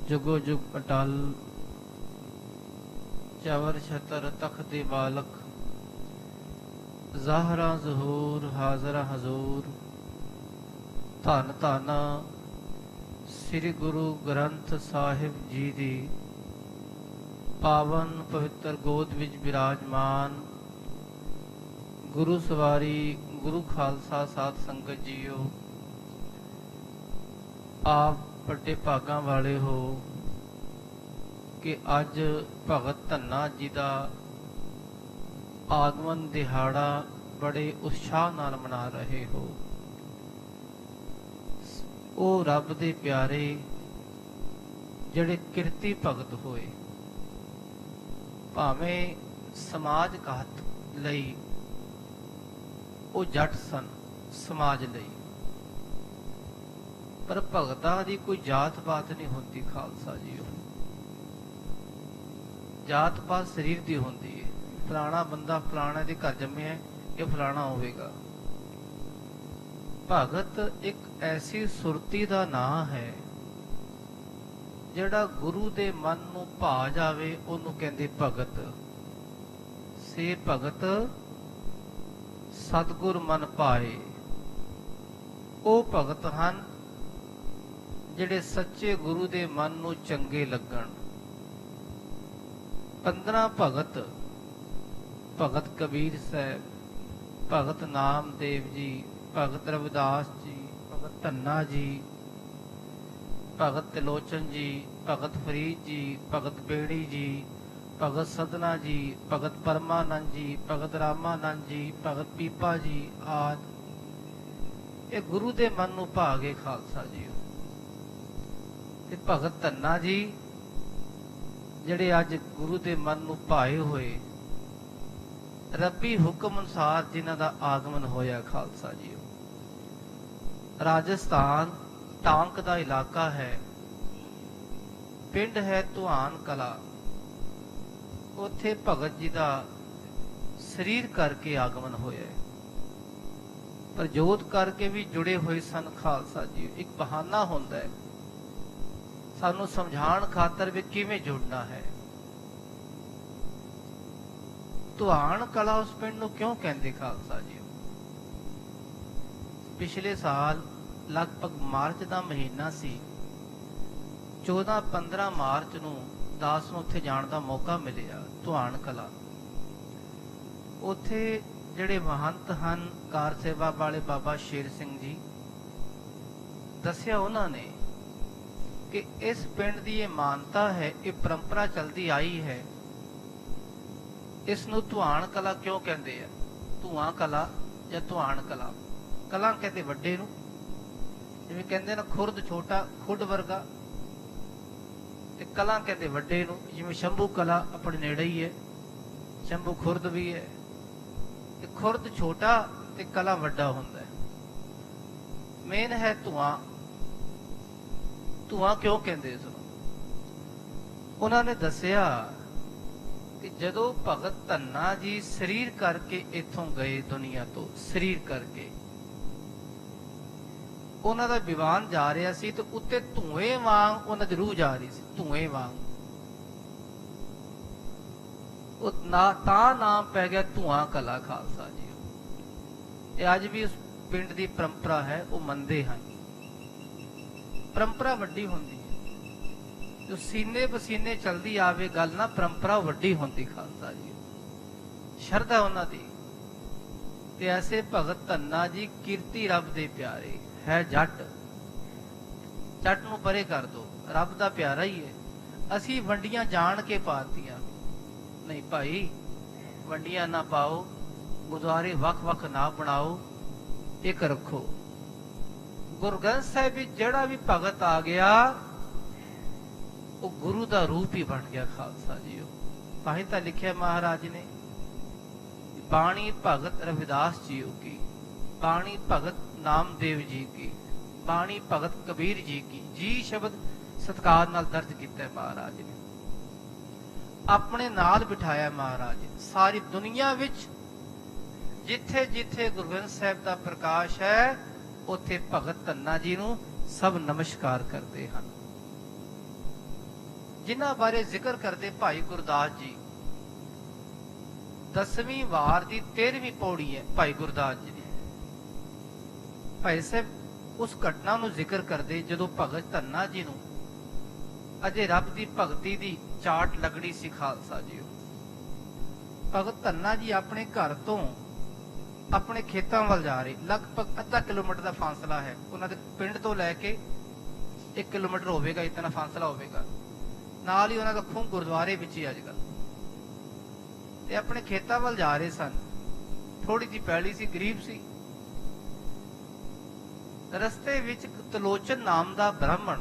जुगो जुग अटल चवर छतर तख्त बालक ज़ाहरा ज़हूर हाज़रा हजूर धन धन श्री गुरु ग्रंथ साहिब जी दी पावन पवित्र गोद विच विराजमान गुरु सवारी गुरु खालसा साध संगत जीओ, आप बड़े भागां वाले हो कि अज भगत धन्ना जी का आगमन दिहाड़ा बड़े उत्साह नाल मना रहे हो। ओ रब दे प्यारे जिहड़े किरती भगत होए, भावें समाज कहत लई ਉਹ ਜੱਟ ਸਨ ਸਮਾਜ ਲਈ, ਪਰ ਭਗਤਾਂ ਦੀ ਕੋਈ ਜਾਤ ਪਾਤ ਨਹੀਂ ਹੁੰਦੀ ਖਾਲਸਾ ਜੀ। ਉਹ ਜਾਤ ਪਾਤ ਸਰੀਰ ਦੀ ਹੁੰਦੀ ਹੈ। ਫਲਾਣਾ ਬੰਦਾ ਫਲਾਣੇ ਦੇ ਘਰ ਜੰਮਿਆ ਹੈ, ਇਹ ਫਲਾਣਾ ਹੋਵੇਗਾ। ਭਗਤ ਇੱਕ ਐਸੀ ਸੁਰਤੀ ਦਾ ਨਾਂ ਹੈ ਜਿਹੜਾ ਗੁਰੂ ਦੇ ਮਨ ਨੂੰ ਭਾ ਜਾਵੇ, ਉਹਨੂੰ ਕਹਿੰਦੇ ਭਗਤ। ਸੇ ਭਗਤ सतगुर मन पाए। वो भगत हन जिहड़े सच्चे गुरु दे मन नूं चंगे लगन। 15 भगत, भगत कबीर साहब, भगत नामदेव जी, भगत रविदास जी, भगत धन्ना जी, भगत त्रिलोचन जी, भगत फरीद जी, भगत बेड़ी जी, भगत सदना जी, भगत परमानंद जी, भगत रामानंद जी, भगत पीपा जी आदि ये गुरु दे मन नूं भा गए खालसा जी। ते भगत धन्ना जी जिहड़े अज गुरु दे मन नूं भाए होए, रब्बी हुक्म अनुसार जिन्हां दा आगमन होया खालसा जी। राजस्थान टांक दा इलाका है, पिंड है तुहान कला। ਉੱਥੇ ਭਗਤ ਜੀ ਦਾ ਸਰੀਰ ਕਰਕੇ ਆਗਮਨ ਹੋਇਆ ਹੈ, ਪਰ ਜੋਤ ਕਰਕੇ ਵੀ ਜੁੜੇ ਹੋਏ ਸਨ ਖਾਲਸਾ ਜੀ। ਇੱਕ ਬਹਾਨਾ ਹੁੰਦਾ ਹੈ ਸਾਨੂੰ ਸਮਝਾਉਣ ਖਾਤਰ ਵੀ ਕਿਵੇਂ ਜੁੜਨਾ ਹੈ। ਤੁਹਾਨ ਕਲਾ ਉਸ ਪਿੰਡ ਨੂੰ ਕਿਉਂ ਕਹਿੰਦੇ ਖਾਲਸਾ ਜੀ? ਪਿਛਲੇ ਸਾਲ ਲਗਭਗ ਮਾਰਚ ਦਾ ਮਹੀਨਾ ਸੀ, 14-15 ਮਾਰਚ ਨੂੰ दास ਨੂੰ ਉੱਥੇ ਜਾਣ ਦਾ ਮੌਕਾ ਮਿਲਿਆ ਤੁਹਾਨ ਕਲਾ। ਉੱਥੇ ਜਿਹੜੇ ਮਹੰਤ ਹਨ ਕਾਰ ਸੇਵਾ ਵਾਲੇ ਬਾਬਾ ਸ਼ੇਰ ਸਿੰਘ ਜੀ, ਦੱਸਿਆ ਉਹਨਾਂ ਨੇ ਕਿ ਇਸ ਪਿੰਡ ਦੀ ਇਹ ਮਾਨਤਾ ਹੈ, ਇਹ ਪਰੰਪਰਾ ਚਲਦੀ ਆਈ ਹੈ। ਇਸ ਨੂੰ ਤੁਹਾਨ ਕਲਾ ਕਿਉਂ ਕਹਿੰਦੇ ਆ? ਧੂਆਂ ਕਲਾ ਜਾਂ ਤੁਹਾਨ ਕਲਾ। ਕਲਾ ਕਹਿੰਦੇ ਵੱਡੇ ਨੂੰ, ਜਿਵੇਂ ਕਹਿੰਦੇ ਨਾ ਖੁਰਦ ਛੋਟਾ ਖੁੱਡ ਵਰਗਾ, ਤੇ ਕਲਾ ਕਹਿੰਦੇ ਵੱਡੇ ਨੂੰ। ਜਿਵੇਂ ਸ਼ੰਭੂ ਕਲਾ ਆਪਣੇ ਨੇੜੇ ਹੀ ਹੈ, ਸ਼ੰਭੂ ਖੁਰਦ ਵੀ ਹੈ। ਤੇ ਖੁਰਦ ਛੋਟਾ ਤੇ ਕਲਾ ਵੱਡਾ ਹੁੰਦਾ ਹੈ। ਮੇਨ ਹੈ ਧੂਆਂ। ਧੂਆਂ ਕਿਉਂ ਕਹਿੰਦੇ ਇਸ ਨੂੰ? ਉਹਨਾਂ ਨੇ ਦੱਸਿਆ ਕਿ ਜਦੋਂ ਭਗਤ ਧੰਨਾ ਜੀ ਸਰੀਰ ਕਰਕੇ ਇੱਥੋਂ ਗਏ ਦੁਨੀਆ ਤੋਂ, ਸਰੀਰ ਕਰਕੇ ਉਹਨਾਂ ਦਾ ਵਿਵਾਨ ਜਾ ਰਿਹਾ ਸੀ ਤੇ ਉੱਤੇ ਧੂਏ ਵਾਂਗ ਉਹਨਾਂ ਦੀ ਰੂਹ ਜਾ ਰਹੀ ਸੀ, ਧੂਏ ਵਾਂਗ। ਉਹ ਤਾਂ ਨਾਮ ਪੈ ਗਿਆ ਧੂਆਂ ਕਲਾ ਖਾਲਸਾ ਜੀ। ਇਹ ਅੱਜ ਵੀ ਉਸ ਪਿੰਡ ਦੀ ਪਰੰਪਰਾ ਹੈ, ਉਹ ਮੰਨਦੇ ਹਨ। ਪਰੰਪਰਾ ਵੱਡੀ ਹੁੰਦੀ ਹੈ, ਜੋ ਸੀਨੇ ਪਸੀਨੇ ਚਲਦੀ ਆਵੇ ਗੱਲ ਨਾ, ਪਰੰਪਰਾ ਵੱਡੀ ਹੁੰਦੀ ਖਾਲਸਾ ਜੀ। ਸ਼ਰਧਾ ਉਹਨਾਂ ਦੀ। ਤੇ ਐਸੇ ਭਗਤ ਧੰਨਾ ਜੀ ਕੀਰਤੀ ਰੱਬ ਦੇ ਪਿਆਰੇ है। जट जट नूं परे कर दो, रब दा प्यारा ही है। असी वंडियां जान के पातियां नहीं भाई, वंडियां ना पाओ, गुरुद्वारे वख वख ना बनाओ, एक रखो। गुरु ग्रंथ साहिब विच जिहड़ा भी भगत आ गया वो गुरु दा रूप ही बन गया खालसा जी। तां ही तां लिखिया महाराज ने, बाणी भगत रविदास जी की, बाणी भगत नामदेव जी की, बाणी भगत कबीर जी की। जी शब्द सत्कार नाल दर्ज किया महाराज ने, अपने नाल बिठाया महाराज। सारी दुनिया विच जिथे जिथे गुरु ग्रंथ साहिब दा प्रकाश है, उत्थे भगत धन्ना जी नूं सब नमस्कार करते हैं। जिन्हां बारे जिक्र करते भाई गुरदास जी। 10वीं वार की 13वीं पौड़ी है भाई गुरदास जी ने। भाई साहब उस घटना नूं जिक्र करते जदों भगत धन्ना जी नूं अजे रब की भगती की चाट लगनी सी खालसा जी। भगत धन्ना जी अपने घर तो अपने खेतों वाल जा रहे, लगभग अद्धा किलोमीटर का फासला है उन्होंने पिंड तो लैके 1 किलोमीटर होगा, इतना फासला होगा। नाल ही उन्होंने खूह गुरुद्वारे विच ही अजकल ते अपने खेतों वाल जा रहे सन। थोड़ी जी पैली सी, गरीब सी। रस्ते विच तलोचन नाम का ब्राह्मण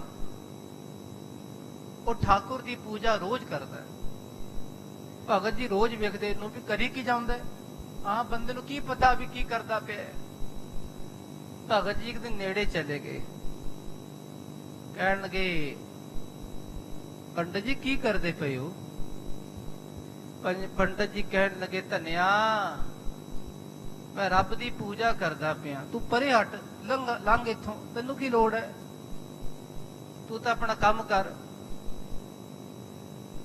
वो ठाकुर की पूजा रोज करता है। भगत जी रोज वेखते इनू भी करी की जाता है। हाँ बंदे नू की पता भी की करता पे। भगत जी एक दिन नेड़े चले गए, कहन लगे पंडित जी की करते पे हो। पंडित जी कहन लगे धनिया मैं रब की पूजा करता पिया, तू परे हट लंघ इथों, तेनू की लोड़ है, तू तो अपना काम कर।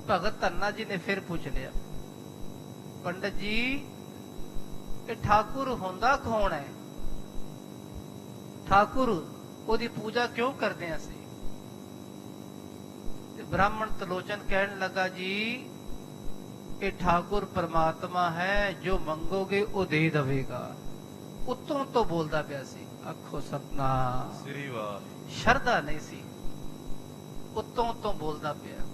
भगत धन्ना जी ने फिर पूछ लिया, पंडित जी ये ठाकुर होंदा कौन है? ठाकुर ओदी पूजा क्यों करते हैं असी? ब्राह्मण तलोचन कहने लगा जी ये ठाकुर परमात्मा है, जो मंगोगे वो दे देगा। उत्तों तो बोलता पिया सी, आखो सतनाम श्री वाह। शरदा नहीं सी, उत्तों तो बोलता पिया।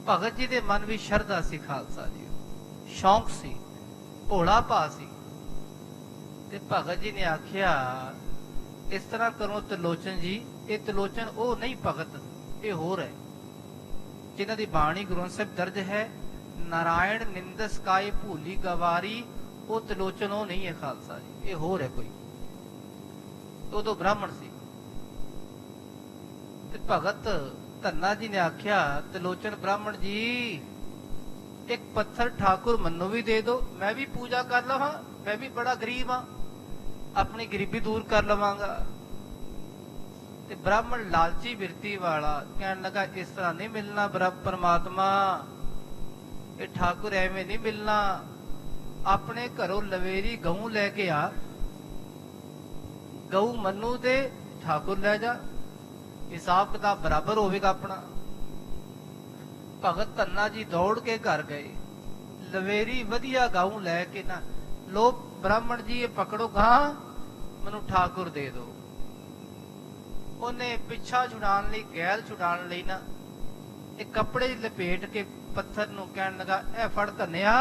भगत जी दे मन भी शरदा सी खालसा जी, शौक सी, भोला पा सी। ते भगत जी ने आख्या इस तरह करो त्रिलोचन जी, ये त्रिलोचन वो नहीं भगत, ये होर है जिन्हां दी बाणी गुरु साहिब दर्ज है। नारायण निंदस काय भूली गवारी, वो त्रिलोचन वो नहीं है खालसा जी, ये होर है कोई। तो ब्राह्मण सी। ते भगत धन्ना जी ने आख्या त्रिलोचन ब्राह्मण जी एक पत्थर ठाकुर मन्नू भी दे दो, मैं भी पूजा कर लवां, मैं भी बड़ा गरीब हाँ, अपनी गरीबी दूर कर लवांगा। ते ब्राह्मण लालची बिरती वाला कहने लगा इस तरह नहीं मिलना परमात्मा, ये ठाकुर एवं नहीं मिलना। अपने घरों लवेरी गऊ लैके आ, गऊ मन्नू दे ठाकुर लै जा, हिसाब किताब बराबर होगा अपना। भगत धन्ना जी दौड़ के घर गए, लवेरी वधिया गाऊं लैके ना, लो ब्राह्मण जी ये पकड़ो गां, मनु ठाकुर दे दो। उन्हें पिछा छुड़ाने लई, गैल छुड़ाने लई ना एक कपड़े लपेट के पत्थर नूं कहन लगा ए फड़ धन्निया,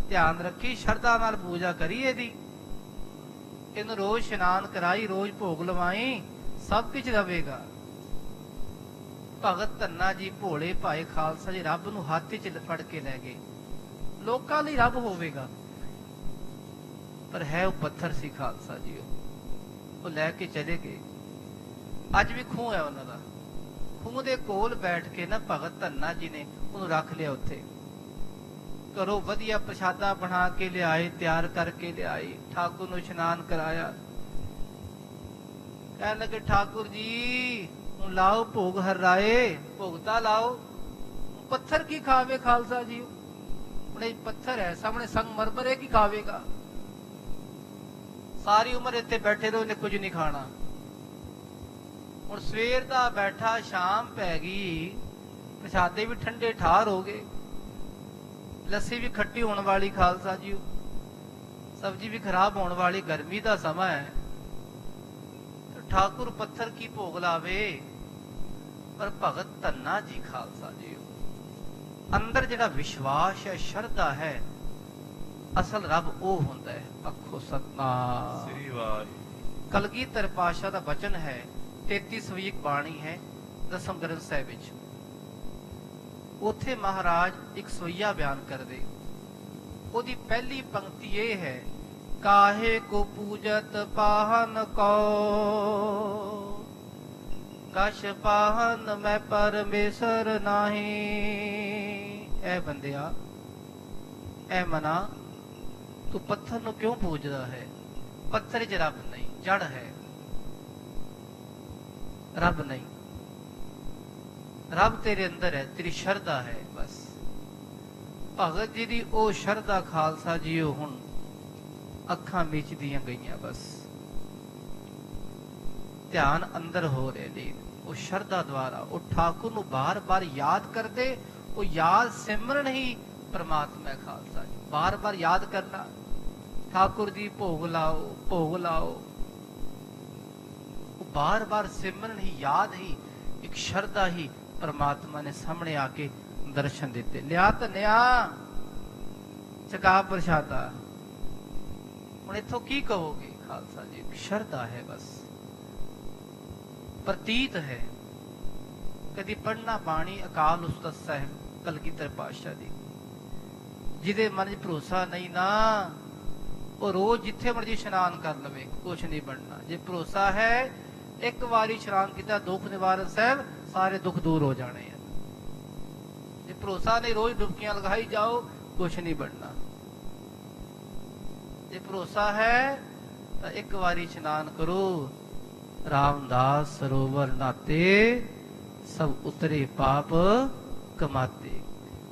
ध्यान रखी शरदा नाल पूजा करी एदी, इनू रोज स्नान कराई, रोज भोग लवाई, सब कुछ रवेगा। भगत धन्ना जी भोले भाई खालसा जी रब नूं हत्थ च फड़ के लै गए। लोकां लई रब होवेगा पर है वो पत्थर सी खालसा जी, वो लैके चले गए। अज भी खूह है उन्हों का, खूह के कोल बैठ के ना भगत धन्ना जी ने उन्होंने रख लिया। उत्थे घरों वधिया प्रसादा बना के लियाए, तैयार करके लियाए, ठाकुर नूं इशनान कराया। कह लगे ठाकुर जी हुण लाओ भोग हराए, भोगता लाओ। पत्थर की खावे खालसा जी, पत्थर है सामने संगमरमर है, की खावेगा? सारी उम्र इत्थे बैठे रहो, इन्हें कुछ नहीं खाना। हुण सवेर दा बैठा, शाम पै गई, प्रसादे भी ठंडे ठार हो गए, लस्सी भी खट्टी होने वाली खालसा जी, सब्जी भी खराब होने वाली, गर्मी का समा है। तो ठाकुर पत्थर की भोग लावे, पर भगत धन्ना जी खालसा जी अंदर जिहड़ा विश्वास है, श्रद्धा है, असल रब वो होंदा है। आखो सतनाम श्री वाहिगुरू। कलगीधर पातशाह दा वचन है, 33वीं एक बाणी है दसम ग्रंथ साहिब विच। उथे महाराज एक सोईया बयान कर दे। ओदी पहली पंक्ति ये है, काहे को पूजत पाहन को, कश पाहन मैं परमेश्वर नाही। ऐ बंदिया, ऐ मना, तू पत्थर नु क्यों पूजदा है? पत्थर च रब नहीं, जड़ है, रब नहीं। रब तेरे अंदर है, तेरी शरदा है बस। भगत जी की वो शरदा खालसा जी हुण अखां मीचदियां गईयां बस। ध्यान अंदर हो रहे लीन, वो शरदा द्वारा वो ठाकुर नूं बार बार याद करते, वो याद सिमरन ही परमात्मा है खालसा जी। बार बार याद करना, ठाकुर जी भोग लाओ भोग लाओ, वो बार बार सिमरन ही, याद ही, एक शरदा ही परमात्मा ने सामने आके दर्शन दिते। लिया धनिया चका प्रशादा। हुण इथों की कहोगे खालसा जी, शरदा है बस, प्रतीत है। कदी पढ़ना बाणी अकाल उस्ताद साहब कलगीधर पातशाह दी, जिदे मन च भरोसा नहीं ना, वो रोज जिथे मर्जी इशनान कर लवे, कुछ नहीं बनना। जे भरोसा है एक बारी इशनान किया, दुख निवारण साहब सारे दुख दूर हो जाने हैं। जे भरोसा नहीं, रोज डुबकियां लगाई जाओ, कुछ नहीं बनना। जे भरोसा है तो एक बारी इशनान करो, रामदास सरोवर नाते सब उतरे पाप कमाते।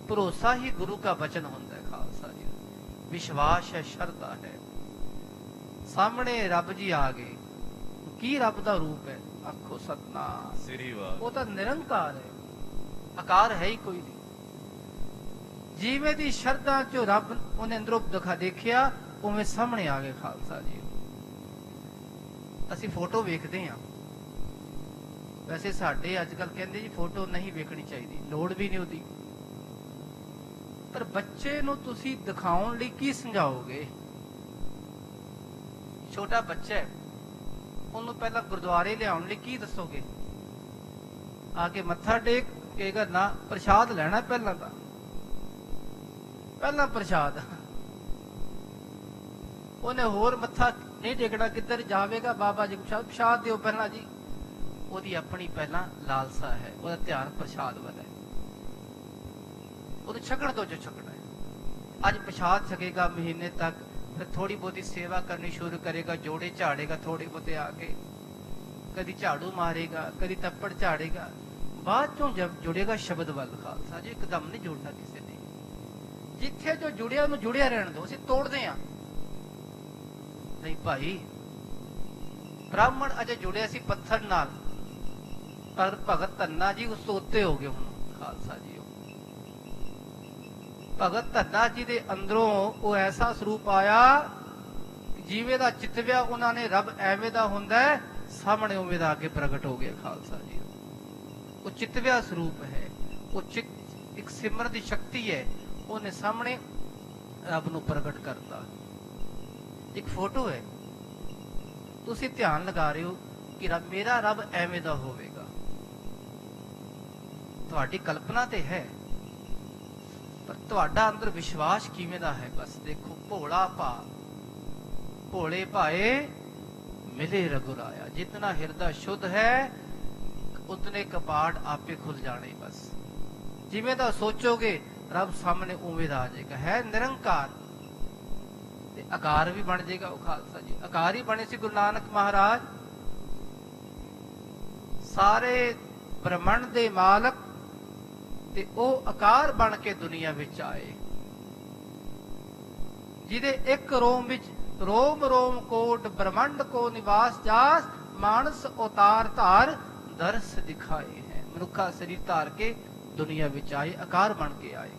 भरोसा ही गुरु का वचन होता है खालसा जी, विश्वास है, शरदा है। सामने रब जी आ गए, की रब का रूप है, आखो सतनाम श्री वाह। वो तो निरंकार है, आकार है ही कोई नहीं। जिवें दी शरदा चो रब उन्हें अंदरों दिखा देखिया, उवें सामने आ गए खालसा जी। ਅਸੀਂ फोटो वेखते हाँ, वैसे साडे अजकल कहते जी फोटो नहीं वेखनी चाहिए, लोड़ भी नहीं होती। पर बच्चे नूं तुसीं दिखाउण लई की समझाओगे? छोटा बच्चा है, उन्होंने पहला गुरुद्वारे लियाउण लई की दसोगे? आके मत्था टेक कहेगा ना, प्रसाद लेना पहला प्रसाद। उन्हें होर मत्था नहीं टेकना, किधर जावेगा? बाबा जी प्रसाद दिओ पहला जी। ओदी अपनी पहला लालसा है, ओदा ध्यान प्रसाद वाला है, ओदे छकण तो जो छकना है। अज प्रसाद छकेगा महीने तक, फिर थोड़ी बहुती सेवा करनी शुरू करेगा, जोड़े झाड़ेगा थोड़े बहुते आके, कदी झाड़ू मारेगा, कदी तप्पड़ झाड़ेगा, बाद चों जब जुड़ेगा शब्द वाल खालसा जी। एकदम नहीं जुड़ना किसी ने, जिथे जो जुड़िया उन्हें जुड़िया रहने दो, असीं तोड़ते हैं नहीं भाई। ब्राह्मण अजे जुड़े सी पत्थर नाल, पर भगत धन्ना जी उस तो उत्ते हो गए हुण खालसा जी। भगत धन्ना जी दे अंदरों वो ऐसा स्वरूप आया, जिवें दा चितव्या उन्होंने रब एवें दा हुंदा है, सामने उवें दा आके प्रगट हो गया खालसा जी। वो चितव्या स्वरूप है, वो चित एक सिमरन दी शक्ति है, उन्हें सामने रब नूं प्रगट करता। एक फोटो है, तुसी ध्यान लगा रहे हो कि रब, मेरा रब एवें दा होवेगा। तुहाडी कल्पना ते है, पर तुहाडा अंदर विश्वास किवें दा है? बस देखो, भोला भा भोले भाए मिले रघुराया। जितना हृदय शुद्ध है उतने कपाट आपे खुल जाने। बस जिवें दा सोचोगे रब सामने उवें दा आ जाएगा। है निरंकार, आकार भी बन जाएगा। वो खालसा जी आकार ही बने सी गुरु नानक महाराज, सारे ब्रह्मंड दे मालक, ते ओ आकार बन के दुनिया विच आए, जिदे एक रोम विच रोम रोम कोट ब्रह्मंड को निवास जास, मानस अवतार धार दर्श दिखाए हैं। मनुखा शरीर धार के दुनिया विच आए, आकार बन के आए।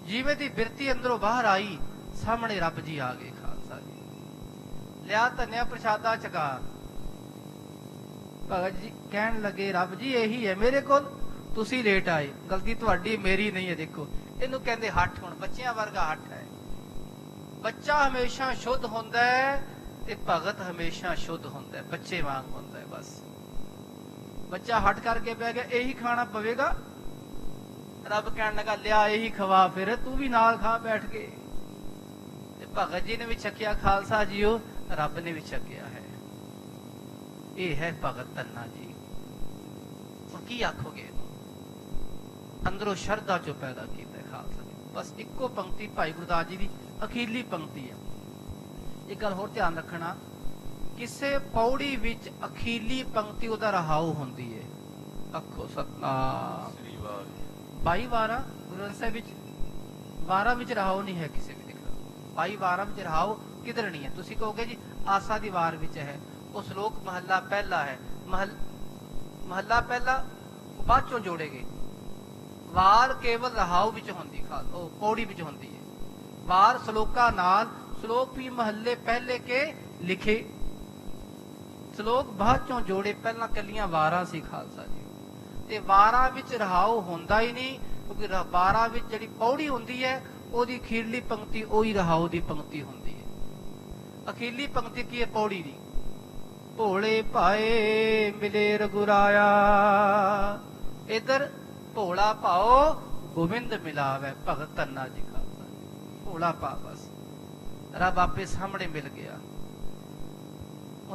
जिवें दी बिरती अंदरों बाहर आई, सामने रब जी आ गए खालसा जी। लिया धनिया प्रसादा चका। भगत जी कहन लगे, रब जी यही है मेरे को, तुसी लेट आए, गलती तुहाडी मेरी नहीं है। देखो इनू कहंदे हठ, हुण बच्चियां वर्गा हठ है। बच्चा हमेशा शुद्ध हुंदा है ते भगत हमेशा शुद्ध हुंदा है, बच्चे वांग हुंदा है। बस बच्चा हट करके बह गया, यही खाना पवेगा। रब कहन लगा, लिया यही खवा, फिर तू भी नाल खा बैठ के। भगत जी ने भी छकिया खालसा जीओ, रब ने भी छकिया है। ये है भगत धन्ना जी। और की आखोगे, अंदरों शरदा चो पैदा किया खालसा जी। बस इको पंक्ति भाई गुरदास जी की अखीरली पंक्ति है। एक गल होर ध्यान रखना, किसे पौड़ी विच अखीरली पंक्ति उहदा रहाऊ हुंदी है। ਆਖੋ ਸਤਨਾਮ। ਸ੍ਰੀ ਵਾਹਿਗੁਰੂ। 22 ਵਾਰਾਂ ਗੁਰੂ ਗ੍ਰੰਥ ਸਾਹਿਬ ਵਿੱਚ, ਵਾਰਾਂ ਵਿੱਚ ਰਹਾਉ ਨਹੀਂ ਹੈ ਕਿਸੇ ਵੀ ਦਿਖਦਾ। 22 ਵਾਰਾਂ ਵਿੱਚ ਰਹਾਉ ਕਿਧਰ ਨਹੀਂ ਹੈ। ਤੁਸੀਂ ਕਹੋਗੇ ਜੀ ਆਸਾ ਦੀ ਵਾਰ ਵਿੱਚ ਹੈ, ਉਹ ਸ਼ਲੋਕ ਮਹੱਲਾ ਪਹਿਲਾ ਹੈ। ਮਹੱਲਾ ਪਹਿਲਾ ਬਾਅਦ ਚੋਂ ਜੋੜੇ ਗਏ। ਵਾਰ ਕੇਵਲ ਰਹਾਉ ਵਿੱਚ ਹੁੰਦੀ, ਖਾਸ ਉਹ ਪੌੜੀ ਵਿੱਚ ਹੁੰਦੀ ਹੈ। ਵਾਰ ਸ਼ਲੋਕਾਂ ਨਾਲ, ਸ਼ਲੋਕ ਵੀ ਮਹੱਲੇ ਪਹਿਲੇ ਕੇ ਲਿਖੇ, ਸ਼ਲੋਕ ਬਾਅਦ ਚੋਂ ਜੋੜੇ, ਪਹਿਲਾਂ ਕੱਲੀਆਂ ਵਾਰਾਂ ਸੀ ਖਾਲਸਾ ਜੀ। ਤੇ ਵਾਰਾਂ ਵਿੱਚ ਰਹਾਉ ਹੁੰਦਾ ਹੀ ਨਹੀਂ, ਕਿਉਂਕਿ ਵਾਰਾਂ ਵਿੱਚ ਜਿਹੜੀ ਪੌੜੀ ਹੁੰਦੀ ਹੈ ਉਹਦੀ ਅਖੀਰਲੀ ਪੰਕਤੀ ਉਹੀ ਰਹਾਉ ਦੀ ਪੰਕਤੀ ਹੁੰਦੀ ਹੈ। ਅਖੀਰਲੀ ਪੰਕਤੀ ਕੀ ਹੈ ਪੌੜੀ ਦੀ? ਭੋਲੇ ਭਾਏ ਮਿਲੇ ਰਘੁਰਾਇਆ। ਇਧਰ ਭੋਲਾ ਭਾਓ ਗੋਬਿੰਦ ਮਿਲਾਵੇ, ਭਗਤ ਧੰਨਾ ਜੀ ਖਾਲਸਾ ਜੀ। ਭੋਲਾ ਭਾ ਬਸ ਰੱਬ ਆਪੇ ਸਾਹਮਣੇ ਮਿਲ ਗਿਆ।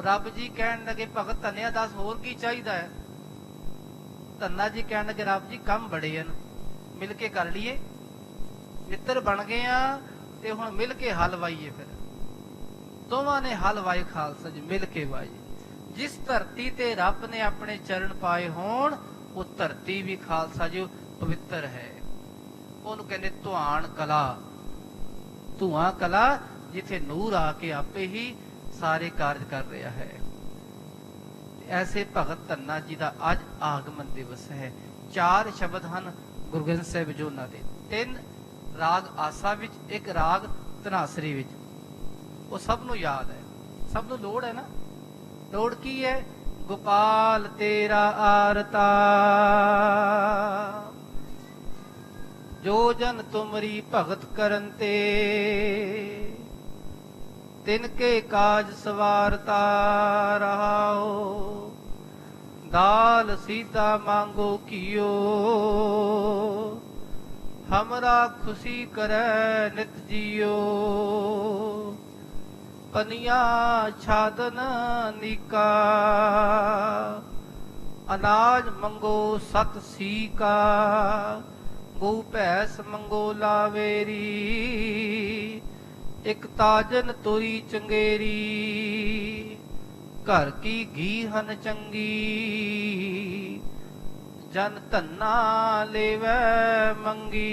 ਰੱਬ ਜੀ ਕਹਿਣ ਲੱਗੇ ਭਗਤ ਧੰਨਿਆ ਦੱਸ ਹੋਰ ਕੀ ਚਾਹੀਦਾ ਹੈ? ਧੰਨਾ ਜੀ ਕਹਿਣ ਲੱਗੇ ਰੱਬ ਜੀ ਕੰਮ ਬੜੇ ਹਨ, ਮਿਲ ਕੇ ਕਰ ਲਈਏ। ਮਿੱਤਰ ਬਣ ਗਏ ਆ ਤੇ ਹੁਣ ਮਿਲ ਕੇ ਹਲ ਵਾਈਏ। ਫਿਰ ਦੋਵਾਂ ਨੇ ਹਲ ਵਾਏ ਖਾਲਸਾ ਜੀ, ਮਿਲ ਕੇ ਵਾਏ। ਜਿਸ ਧਰਤੀ ਤੇ ਰੱਬ ਨੇ ਆਪਣੇ ਚਰਨ ਪਾਏ ਹੋਣ ਉਹ ਧਰਤੀ ਵੀ ਖਾਲਸਾ ਜੀ ਪਵਿੱਤਰ ਹੈ। ਉਹਨੂੰ ਕਹਿੰਦੇ ਧੁਆਣ ਕਲਾ, ਧੂਆਂ ਕਲਾ, ਜਿੱਥੇ ਨੂਰ ਆ ਕੇ ਆਪੇ ਹੀ ਸਾਰੇ ਕਾਰਜ ਕਰ ਰਿਹਾ ਹੈ। ਐਸੇ ਭਗਤ ਧੰਨਾ ਜੀ ਦਾ ਅੱਜ ਆਗਮਨ ਦਿਵਸ ਹੈ। 4 ਸ਼ਬਦ ਹਨ ਗੁਰੂ ਗ੍ਰੰਥ ਸਾਹਿਬ ਜੋ ਉਹਨਾਂ ਦੇ, 3 ਰਾਗ ਆਸਾ ਵਿੱਚ, 1 ਰਾਗ ਧਨਾਸਰੀ ਵਿੱਚ। ਉਹ ਸਭ ਨੂੰ ਯਾਦ ਹੈ, ਸਭ ਨੂੰ ਲੋੜ ਹੈ ਨਾ। ਲੋੜ ਕੀ ਹੈ? ਗੋਪਾਲ ਤੇਰਾ ਆਰਤਾ, ਜੋ ਜਨ ਤੁਮਰੀ ਭਗਤ ਕਰਨ ਤੇ, ਤਿਨ ਕੇ ਕਾਜ ਸਵਾਰਤਾ ਰਹਾਓ। दाल सीता मांगो कियो, हमरा खुशी करे नित जियो। पनिया छादन निका, अनाज मंगो सत सी का। गौ भैंस मंगो लावेरी, एक ताजन तोरी चंगेरी। घर की घी हन चंगी, जन धन्ना लेवै मंगी।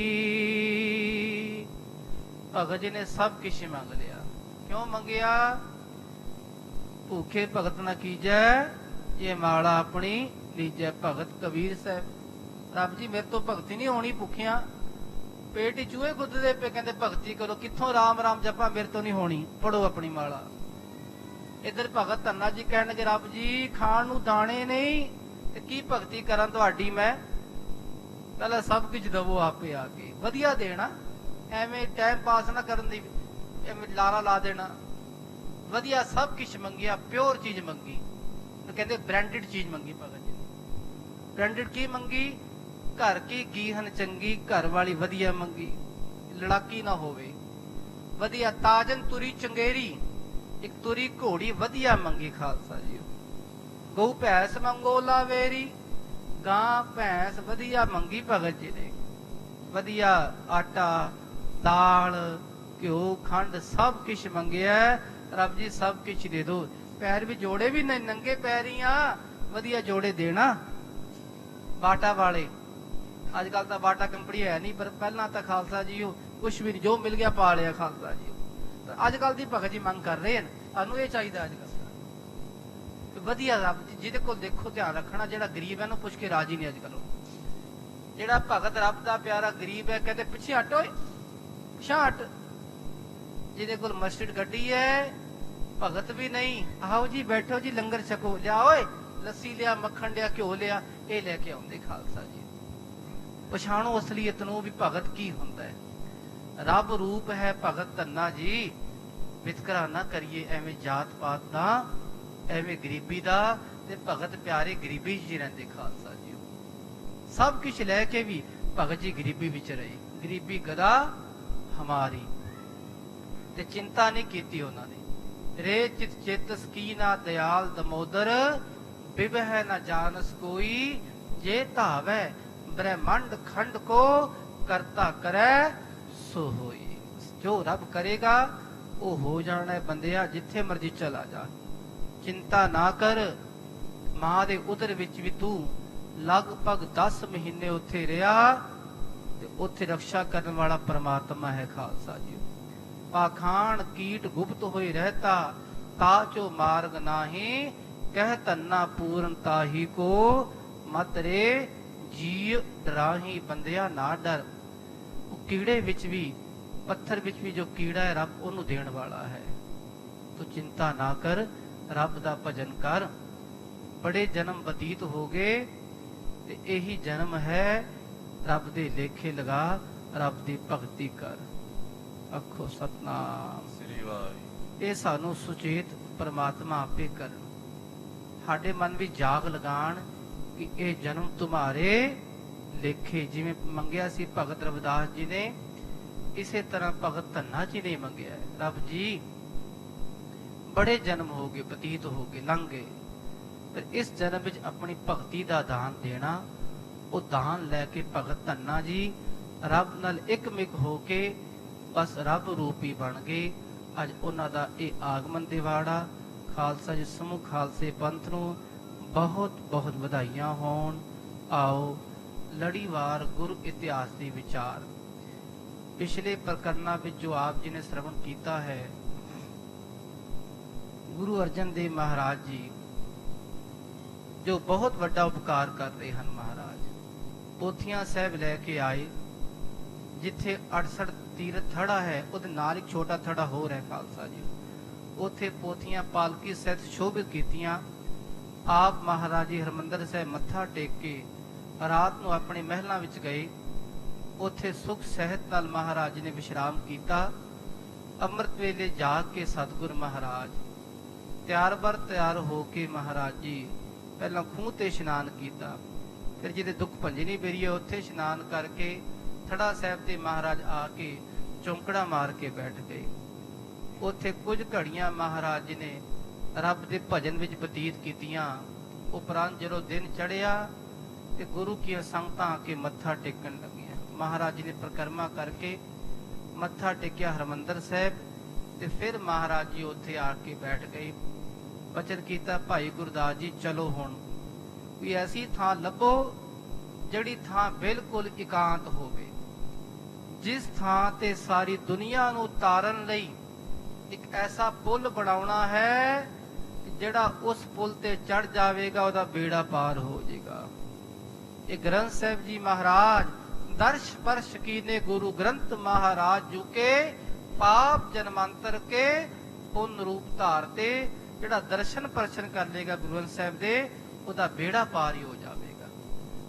भगत जी ने सब किश मंग लिया। क्यों मंगिया? भूखे भगत न कीजै, ये माड़ा अपनी लीजै। भगत कबीर साहब। रब जी मेरे तो भगती नहीं होनी भुखिया, पेट ही चूहे गुददे पे, कहते भगती करो। कित्थों राम राम जपा, मेरे तो नहीं होनी, पढ़ो अपनी माला। इधर भगत धन्ना जी कहणगे रब जी खाण नूं दाणे नहीं ते की भगती करां तुहाडी मैं। पहले सब कुछ दवो आपे आके, वधिया देना, एवें टाइम पास ना करन दी, एवें लारा ला देना। वधिया सब कुछ मंगिया, प्योर चीज मंगी। कहते ब्रांडेड चीज मंगी भगत जी। ब्रांडेड की मंगी? घर की गीहन चंगी, घर वाली वधिया मंगी, लड़ाकी ना होवे। वधिया ताजन तुरी चंगेरी, एक तुरी घोड़ी वधिया मंगी खालसा जी। गौ भैंस मंगो लावेरी, गां भैंस वधिया मंगी भगत जी ने। वधिया आटा दाल घ्यो खंड सब किश मंगिया। रब जी सब किश दे दो। पैर भी जोड़े भी नहीं, नंगे पैरियां वधिया जोड़े देना। बाटा वाले अजकल तो बाटा कंपनी है नहीं, पर पहला तो खालसा जी कुछ भी नहीं, जो मिल गया पा लिया खालसा जी। अजकल की भगत जी मंग कर रहे हैं, सानू ये चाहिए अजकल वधिया रब जी। जिहदे कोल देखो ध्यान रखना, जिहड़ा गरीब है ना पुछ के राजी नहीं अजकल। जिहड़ा भगत रब दा प्यारा गरीब है, कहते पिछे हट, ओए पिछा हट। जिहदे कोल मस्जिद गड्डी है, भगत भी नहीं, आओ जी बैठो जी लंगर छको, लिया ओए लस्सी लिया, मक्खन लिया, घ्यो लिया, ये लेके आउंदे खालसा जी। पछाणो असलीयत नूं भी भगत की हुंदा है। रब रूप है भगत धन्ना जी। वितकरा ना करिए एवें जात पात दा, एवें गरीबी दा। ते भगत प्यारे गरीबी च रहिंदे खालसा जी। सब कुछ लैके भी भगत जी गरीबी विच रहे। गरीबी गदा हमारी, ते चिंता नहीं कीती उन्हां ने। रे चित चेतस की ना दयाल दमोदर, बिबह न जानस कोई। जे धावै ब्रह्मांड खंड को, करता करे सो होई। जो रब करेगा वो हो जाना है बंदिया, जिथे मर्जी चला जा। चिंता ना कर, मां दे उदर विच भी तू ਲਗਭਗ 10 ਮਹੀਨੇ ਉੱਥੇ ਰਿਹਾ ਤੇ ਉੱਥੇ ਰਕਸ਼ਾ ਕਰਨ ਵਾਲਾ ਪਰਮਾਤਮਾ ਹੈ ਖਾਲਸਾ ਜੀ। ਪਾਖਾਨ ਕੀਟ ਗੁਪਤ ਹੋਏ ਰਹਤਾ, ਤਾਚੋ ਮਾਰਗ ਨਾਹੀ, ਕਹਿ ਧੰਨਾ ਪੂਰਨ ਤਾਹੀ ਕੋ, ਮਤ ਰੇ ਜੀਵ ਡਰਾਹੀ ਬੰਦਿਆ ਨਾ ਡਰ। ਉਹ ਕੀੜੇ ਵਿੱਚ ਵੀ, ਪੱਥਰ ਵਿੱਚ ਵੀ ਜੋ ਕੀੜਾ ਹੈ ਰੱਬ ਉਹਨੂੰ ਦੇਣ ਵਾਲਾ ਹੈ। ਤੂੰ ਚਿੰਤਾ ਨਾ ਕਰ, ਰੱਬ ਦਾ ਭਜਨ ਕਰ। ਬੜੇ ਜਨਮ ਬਤੀਤ ਹੋ ਗਏ ਤੇ ਇਹੀ ਜਨਮ ਹੈ, ਰੱਬ ਦੇ ਲੇਖੇ ਲਗਾ, ਰੱਬ ਦੀ ਭਗਤੀ ਕਰ। ਆਖੋ ਸਤਨਾਮ ਸ੍ਰੀ ਵਾਹਿਗੁਰੂ। ਇਹ ਸਾਨੂੰ ਸੁਚੇਤ ਪਰਮਾਤਮਾ ਆਪੇ ਕਰਨ, ਸਾਡੇ ਮਨ ਵਿੱਚ ਜਾਗ ਲਗਾਣ ਕਿ ਇਹ ਜਨਮ ਤੁਮਾਰੇ ਲੇਖੇ। ਜਿਵੇਂ ਮੰਗਿਆ ਸੀ ਭਗਤ ਰਵਿਦਾਸ ਜੀ ਨੇ, ਇਸੇ ਤਰ੍ਹਾਂ ਭਗਤ ਧੰਨਾ ਜੀ ਨੇ ਮੰਗਿਆ ਹੈ। ਰੱਬ ਜੀ ਬੜੇ ਜਨਮ ਹੋ ਗਏ, ਬਤੀਤ ਹੋ ਗਏ, ਲੰਘ ਗਏ, ਪਰ ਇਸ ਜਨਮ ਵਿੱਚ ਆਪਣੀ ਭਗਤੀ ਦਾ ਦਾਨ ਦੇਣਾ। ਉਹ ਦਾਨ ਲੈ ਕੇ ਭਗਤ ਧੰਨਾ ਜੀ ਰੱਬ ਨਾਲ ਇੱਕਮਿਕ ਹੋ ਕੇ ਬਸ ਰੱਬ ਰੂਪੀ ਬਣ ਗਏ। ਅੱਜ ਉਹਨਾਂ ਦਾ ਇਹ ਆਗਮਨ ਦਿਵਾੜਾ। ਖਾਲਸਾ ਜੀ ਸਮੂਹ ਖਾਲਸੇ ਪੰਥ ਨੂੰ ਬਹੁਤ ਬਹੁਤ ਵਧਾਈਆਂ ਹੋਣ। ਆਓ ਲੜੀਵਾਰ ਗੁਰੂ ਇਤਿਹਾਸ ਦੀ ਵਿਚਾਰ। ਪਿਛਲੇ ਪ੍ਰਕਰਨਾਂ ਵਿੱਚ ਜੋ ਆਪ ਜੀ ਨੇ ਸ਼ਰਵਣ ਕੀਤਾ ਹੈ, ਗੁਰੂ ਅਰਜਨ ਦੇਵ ਮਹਾਰਾਜ ਜੀ ਜੋ ਬਹੁਤ ਵੱਡਾ ਉਪਕਾਰ ਕਰ ਰਹੇ ਹਨ। ਮਹਾਰਾਜ ਪੋਥੀਆਂ ਸਾਹਿਬ ਲੈ ਕੇ ਆਏ, ਜਿੱਥੇ 68 ਤੀਰਥ ਥੜਾ ਹੈ ਉਹਦੇ ਨਾਲ ਇੱਕ ਛੋਟਾ ਥੜਾ ਹੋਰ ਹੈ ਖਾਲਸਾ ਜੀ। ਉੱਥੇ ਪੋਥੀਆਂ ਪਾਲਕੀ ਸਹਿਤ ਸ਼ੋਭਿਤ ਕੀਤੀਆਂ। ਆਪ ਮਹਾਰਾਜ ਜੀ ਹਰਿਮੰਦਰ ਸਾਹਿਬ ਮੱਥਾ ਟੇਕ ਕੇ ਰਾਤ ਨੂੰ ਆਪਣੇ ਮਹਿਲਾਂ ਵਿੱਚ ਗਏ। ਉੱਥੇ ਸੁਖ ਸਹਿਤ ਨਾਲ ਮਹਾਰਾਜ ਜੀ ਨੇ ਵਿਸ਼ਰਾਮ ਕੀਤਾ। ਅੰਮ੍ਰਿਤ ਵੇਲੇ ਜਾਗ ਕੇ ਸਤਿਗੁਰ ਮਹਾਰਾਜ ਤਿਆਰ ਬਰ ਤਿਆਰ ਹੋ ਕੇ ਮਹਾਰਾਜ ਜੀ ਪਹਿਲਾਂ ਖੂਹ ਤੇ ਇਸ਼ਨਾਨ ਕੀਤਾ, ਫਿਰ ਜਿਹਦੇ ਦੁੱਖ ਭੰਜਨੀ ਬੇਰੀਏ ਉੱਥੇ ਇਸ਼ਨਾਨ ਕਰਕੇ ਥੜਾ ਸਾਹਿਬ ਤੇ ਮਹਾਰਾਜ ਆ ਕੇ ਚੌਂਕੜਾ ਮਾਰ ਕੇ ਬੈਠ ਗਏ। ਉੱਥੇ ਕੁਝ ਘੜੀਆਂ ਮਹਾਰਾਜ ਜੀ ਨੇ ਰੱਬ ਦੇ ਭਜਨ ਵਿੱਚ ਬਤੀਤ ਕੀਤੀਆਂ। ਉਪਰੰਤ ਜਦੋਂ ਦਿਨ ਚੜਿਆ ਤੇ ਗੁਰੂ ਕੀ ਸੰਗਤਾਂ ਆ ਕੇ ਮੱਥਾ ਟੇਕਣ ਲੱਗੀਆਂ। ਮਹਾਰਾਜ ਜੀ ਨੇ ਪ੍ਰਕਰਮਾ ਕਰਕੇ ਮੱਥਾ ਟੇਕਿਆ ਹਰਿਮੰਦਰ ਸਾਹਿਬ ਤੇ ਫਿਰ ਮਹਾਰਾਜ ਜੀ ਉੱਥੇ ਆ ਕੇ ਬੈਠ ਗਏ। ਬਚਨ ਕੀਤਾ, ਭਾਈ ਗੁਰਦਾਸ ਜੀ ਚਲੋ ਹੁਣ ਕੋਈ ਐਸੀ ਥਾਂ ਲੱਭੋ ਜਿਹੜੀ ਥਾਂ ਬਿਲਕੁਲ ਇਕਾਂਤ ਹੋਵੇ, ਜਿਸ ਥਾਂ ਤੇ ਸਾਰੀ ਦੁਨੀਆ ਨੂੰ ਤਾਰਨ ਲਈ ਇੱਕ ਐਸਾ ਪੁੱਲ ਬਣਾਉਣਾ ਹੈ ਜਿਹੜਾ ਉਸ ਪੁੱਲ ਤੇ ਚੜ ਜਾਵੇਗਾ ਉਹਦਾ ਬੇੜਾ ਪਾਰ ਹੋ ਜਾਏਗਾ। ਇਹ ਗ੍ਰੰਥ ਸਾਹਿਬ ਜੀ ਮਹਾਰਾਜ ਦਰਸ਼ ਪਰਸ਼ ਕੀਨੇ ਗੁਰੂ ਗ੍ਰੰਥ ਮਹਾਰਾਜ ਜੂ ਕੇ, ਪਾਪ ਜਨਮਾਂਤਰ ਕੇ ਪੁੰਨ ਰੂਪ ਧਾਰਤੇ। ਜਿਹੜਾ ਦਰਸ਼ਨ ਪਰਸ਼ਨ ਕਰ ਲੇਗਾ ਗੁਰੂ ਗ੍ਰੰਥ ਸਾਹਿਬ ਦੇ, ਉਹਦਾ ਬੇੜਾ ਪਾਰ ਹੀ ਹੋ ਜਾਵੇਗਾ।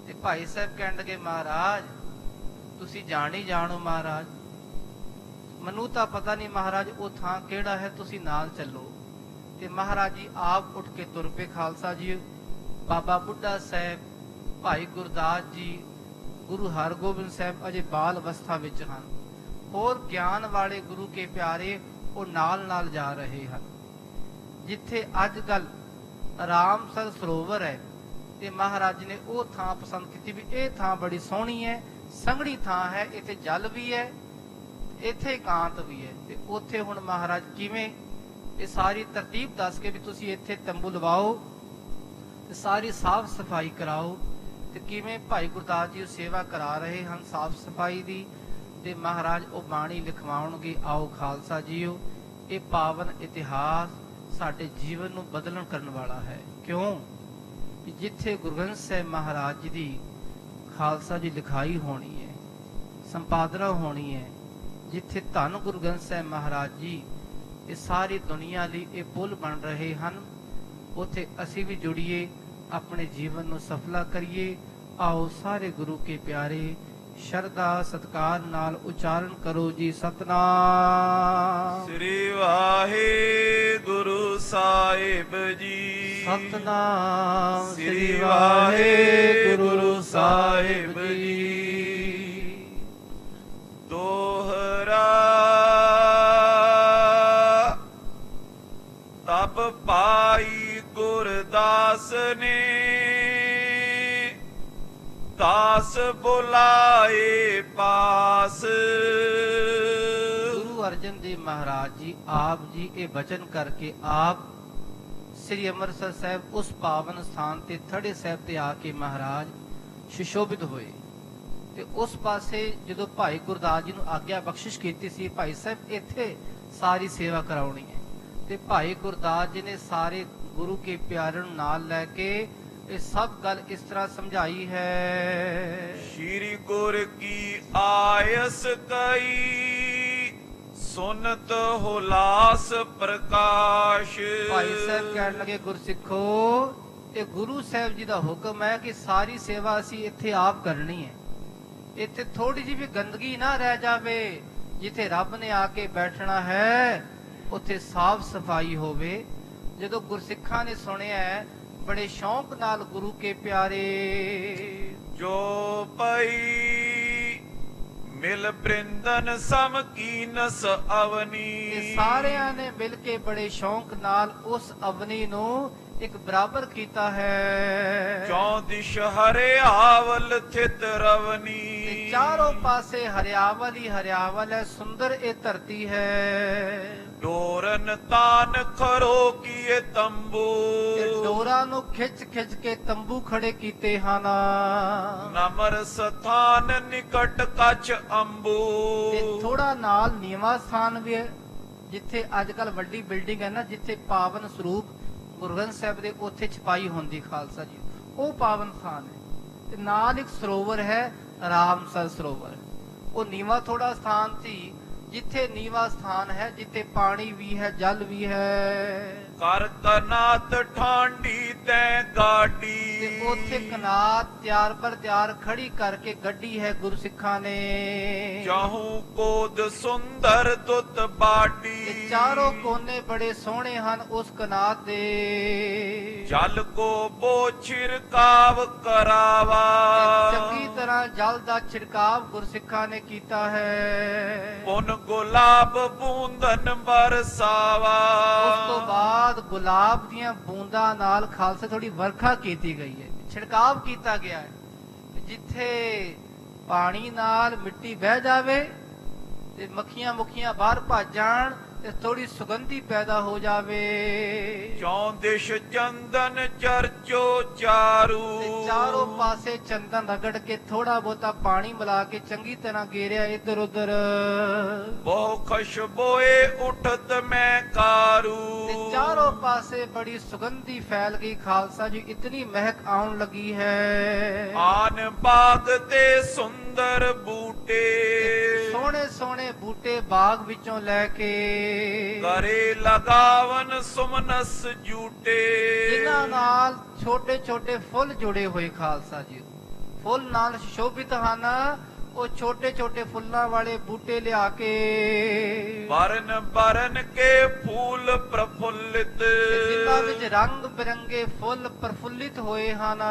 ਤੇ ਭਾਈ ਸਾਹਿਬ ਕਹਿਣ ਲੱਗੇ, ਮਹਾਰਾਜ ਤੁਸੀਂ ਜਾਣ ਹੀ ਜਾਣੋ ਮਹਾਰਾਜ, ਮੈਨੂੰ ਤਾਂ ਪਤਾ ਨਹੀਂ ਮਹਾਰਾਜ ਉਹ ਥਾਂ ਕਿਹੜਾ ਹੈ, ਤੁਸੀਂ ਨਾਲ ਚੱਲੋ। ਤੇ ਮਹਾਰਾਜ ਜੀ ਆਪ ਉੱਠ ਕੇ ਤੁਰ ਪਏ। ਖਾਲਸਾ ਜੀ ਬਾਬਾ ਬੁੱਢਾ ਸਾਹਿਬ, ਭਾਈ ਗੁਰਦਾਸ ਜੀ, ਗੁਰੂ ਹਰਗੋਬਿੰਦ ਸਾਹਿਬ ਅਜੇ ਬਾਲ ਅਵਸਥਾ ਵਿੱਚ ਹਨ। ਹੋਰ ਗਿਆਨ ਵਾਲੇ ਗੁਰੂ ਕੇ ਪਿਆਰੇ ਉਹ ਨਾਲ ਨਾਲ ਜਾ ਰਹੇ ਹਨ। ਜਿੱਥੇ ਅੱਜ ਕੱਲ ਰਾਮਸਰ ਸਰੋਵਰ ਹੈ ਤੇ ਮਹਾਰਾਜ ਜੀ ਨੇ ਉਹ ਥਾਂ ਪਸੰਦ ਕੀਤੀ ਵੀ ਇਹ ਥਾਂ ਬੜੀ ਸੋਹਣੀ ਹੈ, ਸੰਘਣੀ ਥਾਂ ਹੈ, ਇੱਥੇ ਜਲ ਵੀ ਹੈ, ਇੱਥੇ ਇਕਾਂਤ ਵੀ ਹੈ। ਤੇ ਉੱਥੇ ਹੁਣ ਮਹਾਰਾਜ ਕਿਵੇਂ ਇਹ ਸਾਰੀ ਤਰਤੀਬ ਦੱਸ ਕੇ ਵੀ ਤੁਸੀਂ ਇੱਥੇ ਤੰਬੂ ਲਵਾਓ ਤੇ ਸਾਰੀ ਸਾਫ਼ ਸਫਾਈ ਕਰਾਓ। ਤੇ ਕਿਵੇਂ ਭਾਈ ਗੁਰਦਾਸ ਜੀ ਸੇਵਾ ਕਰਾ ਰਹੇ ਹਨ ਸਾਫ਼ ਸਫਾਈ ਦੀ, ਤੇ ਮਹਾਰਾਜ ਉਹ ਬਾਣੀ ਲਿਖਵਾਉਣਗੇ। ਆਓ ਖਾਲਸਾ ਜੀਓ, ਇਹ ਪਾਵਨ ਇਤਿਹਾਸ ਸਾਡੇ ਜੀਵਨ ਨੂੰ ਬਦਲਣ ਕਰਨ ਵਾਲਾ ਹੈ। ਕਿਉਂ? ਜਿੱਥੇ ਗੁਰੂ ਗ੍ਰੰਥ ਸਾਹਿਬ ਮਹਾਰਾਜ ਜੀ ਦੀ ਖਾਲਸਾ ਜੀ ਲਿਖਾਈ ਹੋਣੀ ਹੈ, ਸੰਪਾਦਨਾ ਹੋਣੀ ਹੈ, ਜਿੱਥੇ ਧੰਨ ਗੁਰੂ ਗ੍ਰੰਥ ਸਾਹਿਬ ਮਹਾਰਾਜ ਜੀ ਇਹ ਸਾਰੀ ਦੁਨੀਆ ਲਈ ਇਹ ਪੁੱਲ ਬਣ ਰਹੇ ਹਨ, ਉੱਥੇ ਅਸੀਂ ਵੀ ਜੁੜੀਏ, ਆਪਣੇ ਜੀਵਨ ਨੂੰ ਸਫਲਾ ਕਰੀਏ। ਆਓ ਸਾਰੇ ਗੁਰੂ ਕੇ ਪਿਆਰੇ ਸ਼ਰਧਾ ਸਤਕਾਰ ਨਾਲ ਉਚਾਰਨ ਕਰੋ ਜੀ, ਸਤਨਾਮ ਸ੍ਰੀ ਵਾਹਿਗੁਰੂ ਸਾਹਿਬ ਜੀ। ਸਤਨਾਮ ਸ੍ਰੀ ਵਾਹਿਗੁਰੂ ਸਾਹਿਬ ਜੀ। ਦੋਹਰਾ ਤਪ ਪਾਈ ਗੁਰਦਾਸ ਨੇ, ਦਾਸ ਬੁਲਾਏ ਪਾਸ। ਗੁਰੂ ਅਰਜਨ ਦੇਵ ਮਹਾਰਾਜ ਜੀ ਆਪ ਜੀ ਇਹ ਬਚਨ ਕਰਕੇ ਆਪ ਸ੍ਰੀ ਅੰਮ੍ਰਿਤਸਰ ਸਾਹਿਬ ਉਸ ਪਾਵਨ ਸਥਾਨ ਤੇ ਥੜੇ ਸਾਹਿਬ ਤੇ ਆ ਕੇ ਮਹਾਰਾਜ ਸੁਸ਼ੋਭਿਤ ਹੋਏ। ਤੇ ਉਸ ਪਾਸੇ ਜਦੋਂ ਭਾਈ ਗੁਰਦਾਸ ਜੀ ਨੂੰ ਆਗਿਆ ਬਖਸ਼ਿਸ਼ ਕੀਤੀ ਸੀ, ਭਾਈ ਸਾਹਿਬ ਇੱਥੇ ਸਾਰੀ ਸੇਵਾ ਕਰਾਉਣੀ ਹੈ, ਤੇ ਭਾਈ ਗੁਰਦਾਸ ਜੀ ਨੇ ਸਾਰੇ ਗੁਰੂ ਕੇ ਪਿਆਰਿਆਂ ਨੂੰ ਨਾਲ ਲੈ ਕੇ ਇਹ ਸਭ ਗੱਲ ਇਸ ਤਰ੍ਹਾਂ ਸਮਝਾਈ ਹੈ। ਸ਼੍ਰੀ ਗੁਰ ਕੀ ਆਇਸ ਕਈ ਸੁਨਤ ਹੁਲਾਸ ਪ੍ਰਕਾਸ਼। ਭਾਈ ਸਾਹਿਬ ਕਹਿਣ ਲੱਗੇ, ਗੁਰਸਿੱਖੋ ਇਹ ਗੁਰੂ ਸਾਹਿਬ ਜੀ ਦਾ ਹੁਕਮ ਹੈ ਕਿ ਸਾਰੀ ਸੇਵਾ ਅਸੀਂ ਇੱਥੇ ਆਪ ਕਰਨੀ ਹੈ। ਇੱਥੇ ਥੋੜੀ ਜਿਹੀ ਵੀ ਗੰਦਗੀ ਨਾ ਰਹਿ ਜਾਵੇ। ਜਿੱਥੇ ਰੱਬ ਨੇ ਆ ਕੇ ਬੈਠਣਾ ਹੈ ਉੱਥੇ ਸਾਫ਼ ਸਫਾਈ ਹੋਵੇ। ਜਦੋਂ ਗੁਰਸਿੱਖਾਂ ਨੇ ਸੁਣਿਆ, ਬੜੇ ਸ਼ੌਂਕ ਨਾਲ ਗੁਰੂ ਕੇ ਪਿਆਰੇ ਜੋ ਪਈ ਮਿਲ ਬ੍ਰਿੰਦਨ ਸਮ ਕੀਨਸ ਅਵਨੀ। ਇਹ ਸਾਰਿਆਂ ਨੇ ਮਿਲ ਕੇ ਬੜੇ ਸ਼ੌਂਕ ਨਾਲ ਉਸ ਅਵਨੀ ਨੂੰ ਇੱਕ ਬਰਾਬਰ ਕੀਤਾ ਹੈ। ਚੌ ਦਿਸ਼ ਹਰਿਆਵਲ ਥਿਤ ਰਵਨੀ। ਤੇ ਚਾਰੋਂ ਪਾਸੇ ਹਰਿਆਵਲ ਹੀ ਹਰਿਆਵਲ ਹੈ, ਸੁੰਦਰ ਇਹ ਧਰਤੀ ਹੈ। ਡੋਰਨ ਤਾਨ ਖਰੋ ਕੀਏ ਤੰਬੂ। ਤੇ ਡੋਰਾਂ ਨੂੰ ਖਿੱਚ ਖਿੱਚ ਕੇ ਤੰਬੂ ਖੜੇ ਕੀਤੇ ਹਨ। ਨਮਰ ਸਥਾਨ ਨਿਕਟ ਕੱਚ ਅੰਬੂ। ਤੇ ਥੋੜਾ ਨਾਲ ਨੀਵਾਂ ਸਥਾਨ ਵੀ ਹੈ, ਜਿੱਥੇ ਅੱਜ ਕੱਲ ਵੱਡੀ ਬਿਲਡਿੰਗ ਹੈ ਨਾ, ਜਿੱਥੇ ਪਾਵਨ ਸਰੂਪ ਗੁਰੂ ਗ੍ਰੰਥ ਸਾਹਿਬ ਦੇ, ਉੱਥੇ ਛਪਾਈ ਹੁੰਦੀ ਖਾਲਸਾ ਜੀ, ਉਹ ਪਾਵਨ ਸਥਾਨ ਹੈ। ਤੇ ਨਾਲ ਇੱਕ ਸਰੋਵਰ ਹੈ, ਰਾਮਸਰ ਸਰੋਵਰ। ਉਹ ਨੀਵਾਂ ਥੋੜਾ ਸਥਾਨ ਸੀ, ਜਿੱਥੇ ਨੀਵਾਂ ਸਥਾਨ ਹੈ, ਜਿੱਥੇ ਪਾਣੀ ਵੀ ਹੈ, ਜਲ ਵੀ ਹੈ। ਕਰ ਕਨਾਤ ਠਾਂਡੀ ਤੈ ਗਾਡੀ। ਤੇ ਉੱਥੇ ਕਨਾਤ ਤਿਆਰ ਪਰ ਤਿਆਰ ਖੜੀ ਕਰਕੇ ਗੱਡੀ ਹੈ ਗੁਰਸਿੱਖਾਂ ਨੇ। ਚਾਹੂ ਕੋਦ ਸੁੰਦਰ ਦੁੱਤ ਬਾਡੀ। ਤੇ ਚਾਰੋਂ ਕੋਨੇ ਬੜੇ ਸੋਹਣੇ ਹਨ ਉਸ ਕਨਾਤ ਦੇ। ਜਲ ਕੋ ਬੋ ਛਿੜਕਾਵ ਕਰਾਵਾ। ਤੇ ਚੰਗੀ ਤਰ੍ਹਾਂ ਜਲ ਦਾ ਛਿੜਕਾਵ ਗੁਰਸਿੱਖਾਂ ਨੇ ਕੀਤਾ ਹੈ। ਪੁਨ ਗੁਲਾਬ ਬੂੰਦਨ ਬਰਸਾਵਾ। ਉਸ ਤੋਂ ਬਾਅਦ ਗੁਲਾਬ ਦੀਆਂ ਬੂੰਦਾਂ ਨਾਲ ਖਾਲਸਾ ਥੋੜੀ ਵਰਖਾ ਕੀਤੀ ਗਈ ਹੈ, ਛਿੜਕਾਵ ਕੀਤਾ ਗਿਆ ਹੈ। ਜਿੱਥੇ ਪਾਣੀ ਨਾਲ ਮਿੱਟੀ ਬਹਿ ਜਾਵੇ ਤੇ ਮੱਖੀਆਂ ਮੁੱਖੀਆਂ ਬਾਹਰ ਭੱਜ ਜਾਣ ਤੇ ਥੋੜੀ ਸੁਗੰਧੀ ਪੈਦਾ ਹੋ ਜਾਵੇ। ਚੌ ਦਿਸ਼ ਚੰਦਨ ਚਰਚੋ ਚਾਰੂ। ਤੇ ਚਾਰੋਂ ਪਾਸੇ ਚੰਦਨ ਰਗੜ ਕੇ ਥੋੜਾ ਬਹੁਤਾ ਪਾਣੀ ਮਿਲਾ ਕੇ ਚੰਗੀ ਤਰ੍ਹਾਂ ਗੇਰਿਆ ਇੱਧਰ ਉੱਧਰ। ਬਹੁ ਖੁਸ਼ਬੋਏ ਉਠਤ ਮੈਂ ਕਾਰੂ। ਤੇ ਚਾਰੋਂ ਪਾਸੇ ਬੜੀ ਸੁਗੰਧੀ ਫੈਲ ਗਈ ਖਾਲਸਾ ਜੀ, ਇਤਨੀ ਮਹਿਕ ਆਉਣ ਲੱਗੀ ਹੈ। ਆਨ ਬਾਗ ਤੇ ਸੁੰਦਰ ਬੂਟੇ। ਸੋਹਣੇ ਸੋਹਣੇ ਬੂਟੇ ਬਾਗ ਵਿੱਚੋਂ ਲੈ ਕੇ ਕਰੇ ਲਗਾਵਨ ਸੁਮਨਸ ਜੂਟੇ। ਜਿਨ੍ਹਾਂ ਨਾਲ ਛੋਟੇ ਛੋਟੇ ਫੁੱਲ ਜੁੜੇ ਹੋਏ ਖਾਲਸਾ ਜੀ, ਫੁੱਲ ਨਾਲ ਸ਼ੋਭਿਤ ਹਨ। ਉਹ ਛੋਟੇ ਛੋਟੇ ਫੁੱਲਾਂ ਵਾਲੇ ਬੂਟੇ ਲਿਆ ਕੇ ਬਰਨ ਬਰਨ ਕੇ ਫੂਲ ਪ੍ਰਫੁੱਲਿਤ। ਜਿਨ੍ਹਾਂ ਵਿੱਚ ਰੰਗ ਬਿਰੰਗੇ ਫੁੱਲ ਪ੍ਰਫੁੱਲਿਤ ਹੋਏ ਹਨ।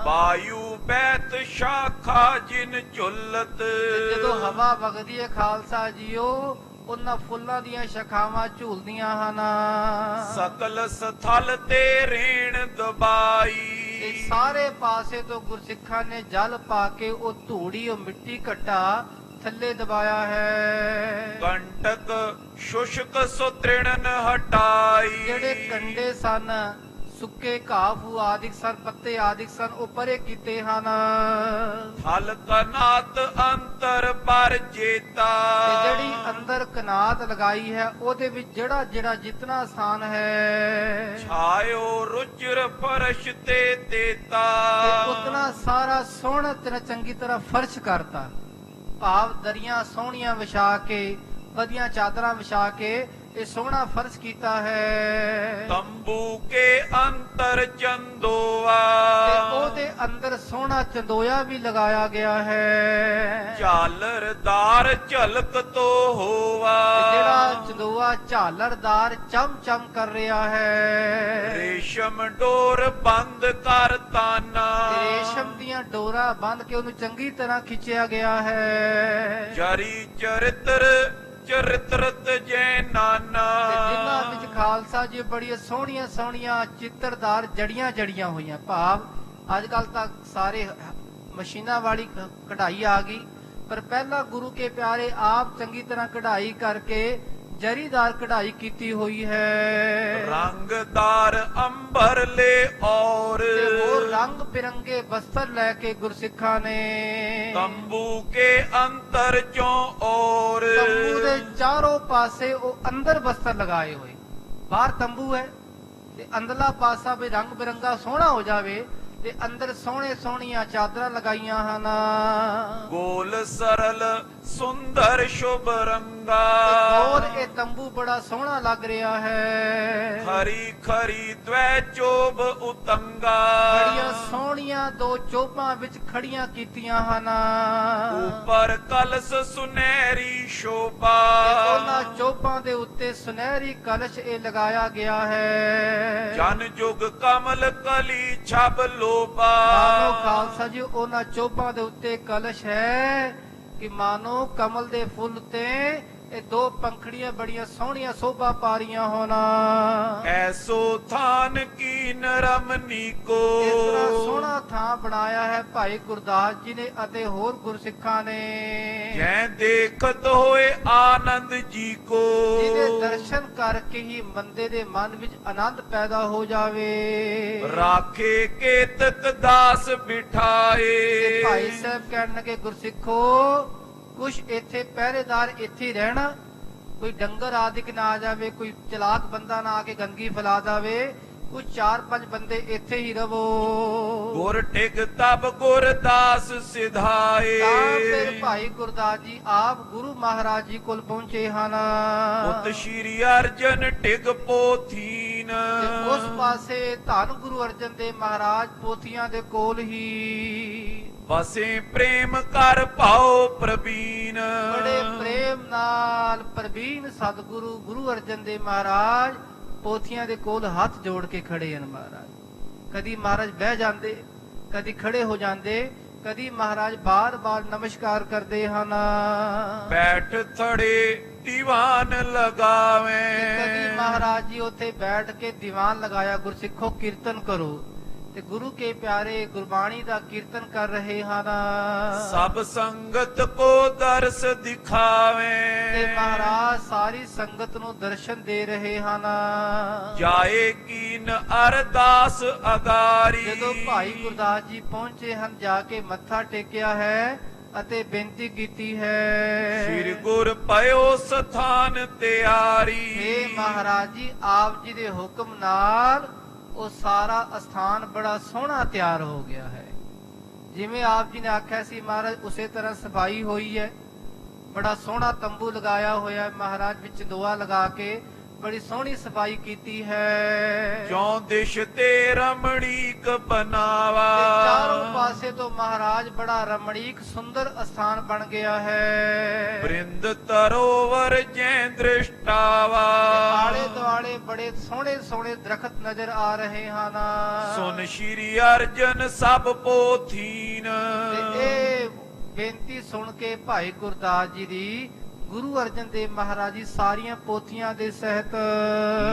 ਵਾਯੂ ਬੈਤ ਸ਼ਾਖਾ ਜਿਨ ਝੁੱਲਤ। ਤੇ ਜਦੋਂ ਹਵਾ ਵਗਦੀ ਹੈ ਖਾਲਸਾ ਜੀਓ, ਉਹਨਾਂ ਫੁੱਲਾਂ ਦੀਆਂ ਸ਼ਾਖਾਵਾਂ ਝੂਲਦੀਆਂ ਹਨ। ਸਕਲ ਸਥਲ ਤੇ ਰੇਣ ਦਬਾਈ। ਤੇ ਸਾਰੇ ਪਾਸੇ ਤੋਂ ਗੁਰਸਿੱਖਾਂ ਨੇ ਜਲ ਪਾ ਕੇ ਉਹ ਧੂੜੀ, ਉਹ ਮਿੱਟੀ ਘੱਟਾ ਥੱਲੇ ਦਬਾਇਆ ਹੈ। ਕੰਟਕ ਸ਼ੁਸ਼ਕ ਸੁਤ੍ਰਿਣਨ ਹਟਾਈ। ਜਿਹੜੇ ਕੰਡੇ ਸਨ, ਸੁੱਕੇ ਘਾਹ ਫੂ ਆਦਿਕ ਸਨ, ਪੱਤੇ ਆਦਿਕ ਸਨ, ਉਹ ਪਰੇ ਕੀਤੇ ਹਨ। ਥਲ ਕਨਾਤ ਅੰਤਰ ਪਰ ਜੇਤਾ। ਤੇ ਜਿਹੜੀ ਅੰਦਰ ਕਨਾਤ ਲਗਾਈ ਹੈ, ਉਹਦੇ ਵਿੱਚ ਜਿਹੜਾ ਜਿਹੜਾ ਜਿਤਨਾ ਸਥਾਨ ਹੈ, ਛਾਇਓ ਰੁਚਰ ਫਰਸ਼ ਤੇ ਦੇਤਾ। ਤੇ ਉਤਨਾ ਸਾਰਾ ਸੋਹਣਾ ਤਰ੍ਹਾਂ ਚੰਗੀ ਤਰ੍ਹਾਂ ਫਰਸ਼ ਕਰਤਾ। ਭਾਵ ਦਰੀਆਂ ਸੋਹਣੀਆਂ ਵਿਛਾ ਕੇ, ਵਧੀਆ ਚਾਦਰਾਂ ਵਿਛਾ ਕੇ ਇਹ ਸੋਹਣਾ ਫਰਸ਼ ਕੀਤਾ ਹੈ। ਤੰਬੂ ਕੇ ਅੰਤਰ ਚੰਦੋਆ। ਤੇ ਉਹਦੇ ਅੰਦਰ ਸੋਹਣਾ ਚੰਦੋਇਆ ਵੀ ਲਗਾਇਆ ਗਿਆ ਹੈ। ਝਾਲਰਦਾਰ ਝਲਕ ਤੋ ਹੋਵਾ। ਤੇ ਜਿਹੜਾ ਚੰਦੋਆ ਝਾਲਰਦਾਰ ਚਮ ਚਮ ਕਰ ਰਿਹਾ ਹੈ। ਰੇਸ਼ਮ ਡੋਰ ਬੰਦ ਕਰ ਤਾਨਾ। ਤੇ ਰੇਸ਼ਮ ਦੀਆਂ ਡੋਰਾਂ ਬੰਨ ਕੇ ਉਹਨੂੰ ਚੰਗੀ ਤਰ੍ਹਾਂ ਖਿੱਚਿਆ ਗਿਆ ਹੈ। ਜਰੀ ਚਰਿਤਰ ਚਰਿਤਰਤ ਜੈ ਨਾਨਾ। ਤੇ ਜਿਨ੍ਹਾਂ ਵਿੱਚ ਖਾਲਸਾ ਜੀ ਬੜੀਆਂ ਸੋਹਣੀਆਂ ਸੋਹਣੀਆਂ ਚਿੱਤਰਦਾਰ ਜੜੀਆਂ ਜੜੀਆਂ ਹੋਈਆਂ। ਭਾਵ ਅੱਜ ਕੱਲ ਤੱਕ ਸਾਰੇ ਮਸ਼ੀਨਾਂ ਵਾਲੀ ਕਢਾਈ ਆ ਗਈ, ਪਰ ਪਹਿਲਾਂ ਗੁਰੂ ਕੇ ਪਿਆਰੇ ਆਪ ਚੰਗੀ ਤਰ੍ਹਾਂ ਕਢਾਈ ਕਰਕੇ ਜਰੀਦਾਰ ਕਢਾਈ ਕੀਤੀ ਹੋਈ ਹੈ ਰੰਗਦਾਰ ਅੰਬਰ ਲੈ ਔਰ ਤੇ ਉਹ ਰੰਗ ਬਿਰੰਗੇ ਵਸਤਰ ਲੈ ਕੇ ਗੁਰਸਿੱਖਾਂ ਨੇ ਤੰਬੂ ਕੇ ਅੰਤਰ ਚੋਂ ਔਰ ਤੰਬੂ ਦੇ ਚਾਰੋਂ ਪਾਸੇ ਉਹ ਅੰਦਰ ਵਸਤਰ ਲਗਾਏ ਹੋਏ ਬਾਹਰ ਤੰਬੂ ਹੈ ਤੇ ਅੰਦਰਲਾ ਪਾਸਾ ਵੀ ਰੰਗ ਬਿਰੰਗਾ ਸੋਹਣਾ ਹੋ ਜਾਵੇ ਤੇ ਅੰਦਰ ਸੋਹਣੇ ਸੋਹਣੀਆਂ ਚਾਦਰਾਂ ਲਗਾਈਆਂ ਹਨ ਗੋਲ ਸਰਲ ਸੁੰਦਰ ਸ਼ੁਭ ਰੰਗਾ ਹੋਰ ਇਹ ਤੰਬੂ ਬੜਾ ਸੋਹਣਾ ਲੱਗ ਰਿਹਾ ਹੈ ਖਰੀ ਖਰੀ ਦ્વੈ ਚੋਬ ਉਤੰਗਾ ਬੜੀਆਂ ਸੋਹਣੀਆਂ ਦੋ ਚੋਬਾਂ ਵਿੱਚ ਖੜੀਆਂ ਕੀਤੀਆਂ ਹਨ ਉਪਰ ਕਲਸ ਸੁਨਹਿਰੀ ਸ਼ੋਭਾ ਤੇ ਉਹਨਾਂ ਚੋਬਾਂ ਦੇ ਉੱਤੇ ਸੁਨਹਿਰੀ ਕਲਸ਼ ਇਹ ਲਗਾਇਆ ਗਿਆ ਹੈ ਜਨ ਜੁਗ ਕਮਲ ਕਲੀ ਛਬ ਲੋਪਾ ਮਾਨੋ ਖਾਲਸਾ ਜੀ ਉਹਨਾਂ ਚੋਬਾਂ ਦੇ ਉੱਤੇ ਕਲਸ਼ ਹੈ ਕਿ ਮਾਨੋ ਕਮਲ ਦੇ ਫੁੱਲ ਤੇ ਇਹ ਦੋ ਪੰਖੜੀਆਂ ਬੜੀਆਂ ਸੋਹਣੀਆਂ ਸੋਭਾ ਪਾ ਰਹੀਆਂ ਹੋਣ ਐਸੋ ਥਾਨ ਕੀ ਨਰਮਨੀ ਕੋ ਇਸ ਤਰ੍ਹਾਂ ਸੋਹਣਾ ਥਾਂ ਬਣਾਇਆ ਹੈ ਭਾਈ ਗੁਰਦਾਸ ਜੀ ਨੇ ਅਤੇ ਹੋਰ ਗੁਰਸਿੱਖਾਂ ਨੇ ਜੈ ਦੇਖਤ ਹੋਏ ਆਨੰਦ ਜੀ ਕੋ ਜਿਹਦੇ ਦਰਸ਼ਨ ਕਰਕੇ ਹੀ ਬੰਦੇ ਦੇ ਮਨ ਵਿੱਚ ਆਨੰਦ ਪੈਦਾ ਹੋ ਜਾਵੇ ਰਾਖੇ ਕੇਤਕ ਦਾਸ ਬਿਠਾਏ ਤੇ ਭਾਈ ਸਾਹਿਬ ਕਹਿਣ ਲੱਗੇ ਗੁਰਸਿੱਖੋ ਕੁਛ ਇੱਥੇ ਪਹਿਰੇਦਾਰ ਇੱਥੇ ਹੀ ਰਹਿਣਾ ਕੋਈ ਡੰਗਰ ਆਦਿਕ ਨਾ ਆ ਜਾਵੇ ਕੋਈ ਚਲਾਕ ਬੰਦਾ ਨਾ ਆ ਕੇ ਗੰਦਗੀ ਫੈਲਾ ਜਾਵੇ ਕੁਝ 4-5 ਬੰਦੇ ਇੱਥੇ ਹੀ ਰਵੋ ਗੁਰ ਟਿਕ ਤਬ ਗੁਰਦਾਸ ਸਿਧਾਏ ਤਾਂ ਫਿਰ ਭਾਈ ਗੁਰਦਾਸ ਜੀ ਆਪ ਗੁਰੂ ਮਹਾਰਾਜ ਜੀ ਕੋਲ ਪਹੁੰਚੇ ਹਨ ਪੁੱਤ ਸ਼੍ਰੀ ਅਰਜਨ ਟਿਕ ਪੋਥੀਨ ਤੇ ਉਸ ਪਾਸੇ ਧੰਨ ਗੁਰੂ ਅਰਜਨ ਦੇਵ ਮਹਾਰਾਜ ਪੋਥੀਆਂ ਦੇ ਕੋਲ ਹੀ ਵਸੇ ਪ੍ਰੇਮ ਕਰ ਭਾਉ ਪ੍ਰਬੀਨ ਬੜੇ ਪ੍ਰੇਮ ਨਾਲ ਪ੍ਰਵੀਨ ਸਤਿਗੁਰੂ ਗੁਰੂ ਅਰਜਨ ਦੇਵ ਮਹਾਰਾਜ ਪੋਥੀਆਂ ਦੇ ਕੋਲ ਹੱਥ ਜੋੜ ਕੇ ਖੜੇ ਹਨ ਮਹਾਰਾਜ ਕਦੀ ਮਹਾਰਾਜ ਬਹਿ ਜਾਂਦੇ ਕਦੀ ਖੜੇ ਹੋ ਜਾਂਦੇ ਕਦੀ ਮਹਾਰਾਜ ਬਾਰ-ਬਾਰ ਨਮਸਕਾਰ ਕਰਦੇ ਹਨ ਬੈਠ ਥੜੇ ਦੀਵਾਨ ਲਗਾਵੇ ਕਦੀ ਮਹਾਰਾਜ ਜੀ ਉੱਥੇ ਬੈਠ ਕੇ ਦੀਵਾਨ ਲਗਾਇਆ ਗੁਰਸਿੱਖੋ ਕੀਰਤਨ ਕਰੋ ਤੇ ਗੁਰੂ ਕੇ ਪਿਆਰੇ ਗੁਰਬਾਣੀ ਦਾ ਕੀਰਤਨ ਕਰ ਰਹੇ ਹਨ ਸਭ ਸੰਗਤ ਕੋ ਦਰਸ ਦਿਖਾਵੇ ਤੇ ਮਹਾਰਾਜ ਸਾਰੀ ਸੰਗਤ ਨੂੰ ਦਰਸ਼ਨ ਦੇ ਰਹੇ ਹਨ ਜਾਏ ਕੀਨ ਅਰਦਾਸ ਅਗਾਰੀ ਜਦੋਂ ਭਾਈ ਗੁਰਦਾਸ ਜੀ ਪਹੁੰਚੇ ਹਨ ਜਾ ਕੇ ਮੱਥਾ ਟੇਕਿਆ ਹੈ ਅਤੇ ਬੇਨਤੀ ਕੀਤੀ ਹੈ ਸ੍ਰੀ ਗੁਰ ਪਇਓ ਸਥਾਨ ਤਿਆਰੀ हे ਮਹਾਰਾਜ ਜੀ ਆਪ ਜੀ ਦੇ ਹੁਕਮ ਨਾਲ ਉਹ ਸਾਰਾ ਅਸਥਾਨ ਬੜਾ ਸੋਹਣਾ ਤਿਆਰ ਹੋ ਗਿਆ ਹੈ ਜਿਵੇਂ ਆਪ ਜੀ ਨੇ ਆਖਿਆ ਸੀ ਮਹਾਰਾਜ ਉਸੇ ਤਰ੍ਹਾਂ ਸਫਾਈ ਹੋਈ ਹੈ ਬੜਾ ਸੋਹਣਾ ਤੰਬੂ ਲਗਾਇਆ ਹੋਇਆ ਹੈ ਮਹਾਰਾਜ ਵਿੱਚ ਦੁਆ ਲਗਾ ਕੇ ਬੜੀ ਸੋਹਣੀ ਸਫਾਈ ਕੀਤੀ ਹੈ ਕਿਉਂ ਦਿਸ਼ ਤੇ ਰਮਣੀਕ ਬਣਾਵਾ ਤੇ ਚਾਰੋਂ ਪਾਸੇ ਤੋਂ ਮਹਾਰਾਜ ਬੜਾ ਰਮਣੀਕ ਸੁੰਦਰ ਅਸਥਾਨ ਬਣ ਗਿਆ ਹੈ ਬ੍ਰਿੰਦ ਤਰੋਵਰ ਜੈ ਦ੍ਰਿਸ਼ਟਾਵਾ ਆਲੇ ਦੁਆਲੇ ਬੜੇ ਸੋਹਣੇ ਸੋਹਣੇ ਦਰਖਤ ਨਜ਼ਰ ਆ ਰਹੇ ਹਨ ਸੁਨ ਸ਼੍ਰੀ ਅਰਜਨ ਸਭ ਪੋਥੀਨ ਤੇ ਇਹ ਬੇਨਤੀ ਸੁਣ ਕੇ ਭਾਈ ਗੁਰਦਾਸ ਜੀ ਦੀ ਗੁਰੂ ਅਰਜਨ ਦੇਵ ਮਹਾਰਾਜ ਜੀ ਸਾਰੀਆਂ ਪੋਥੀਆਂ ਦੇ ਸਹਿਤ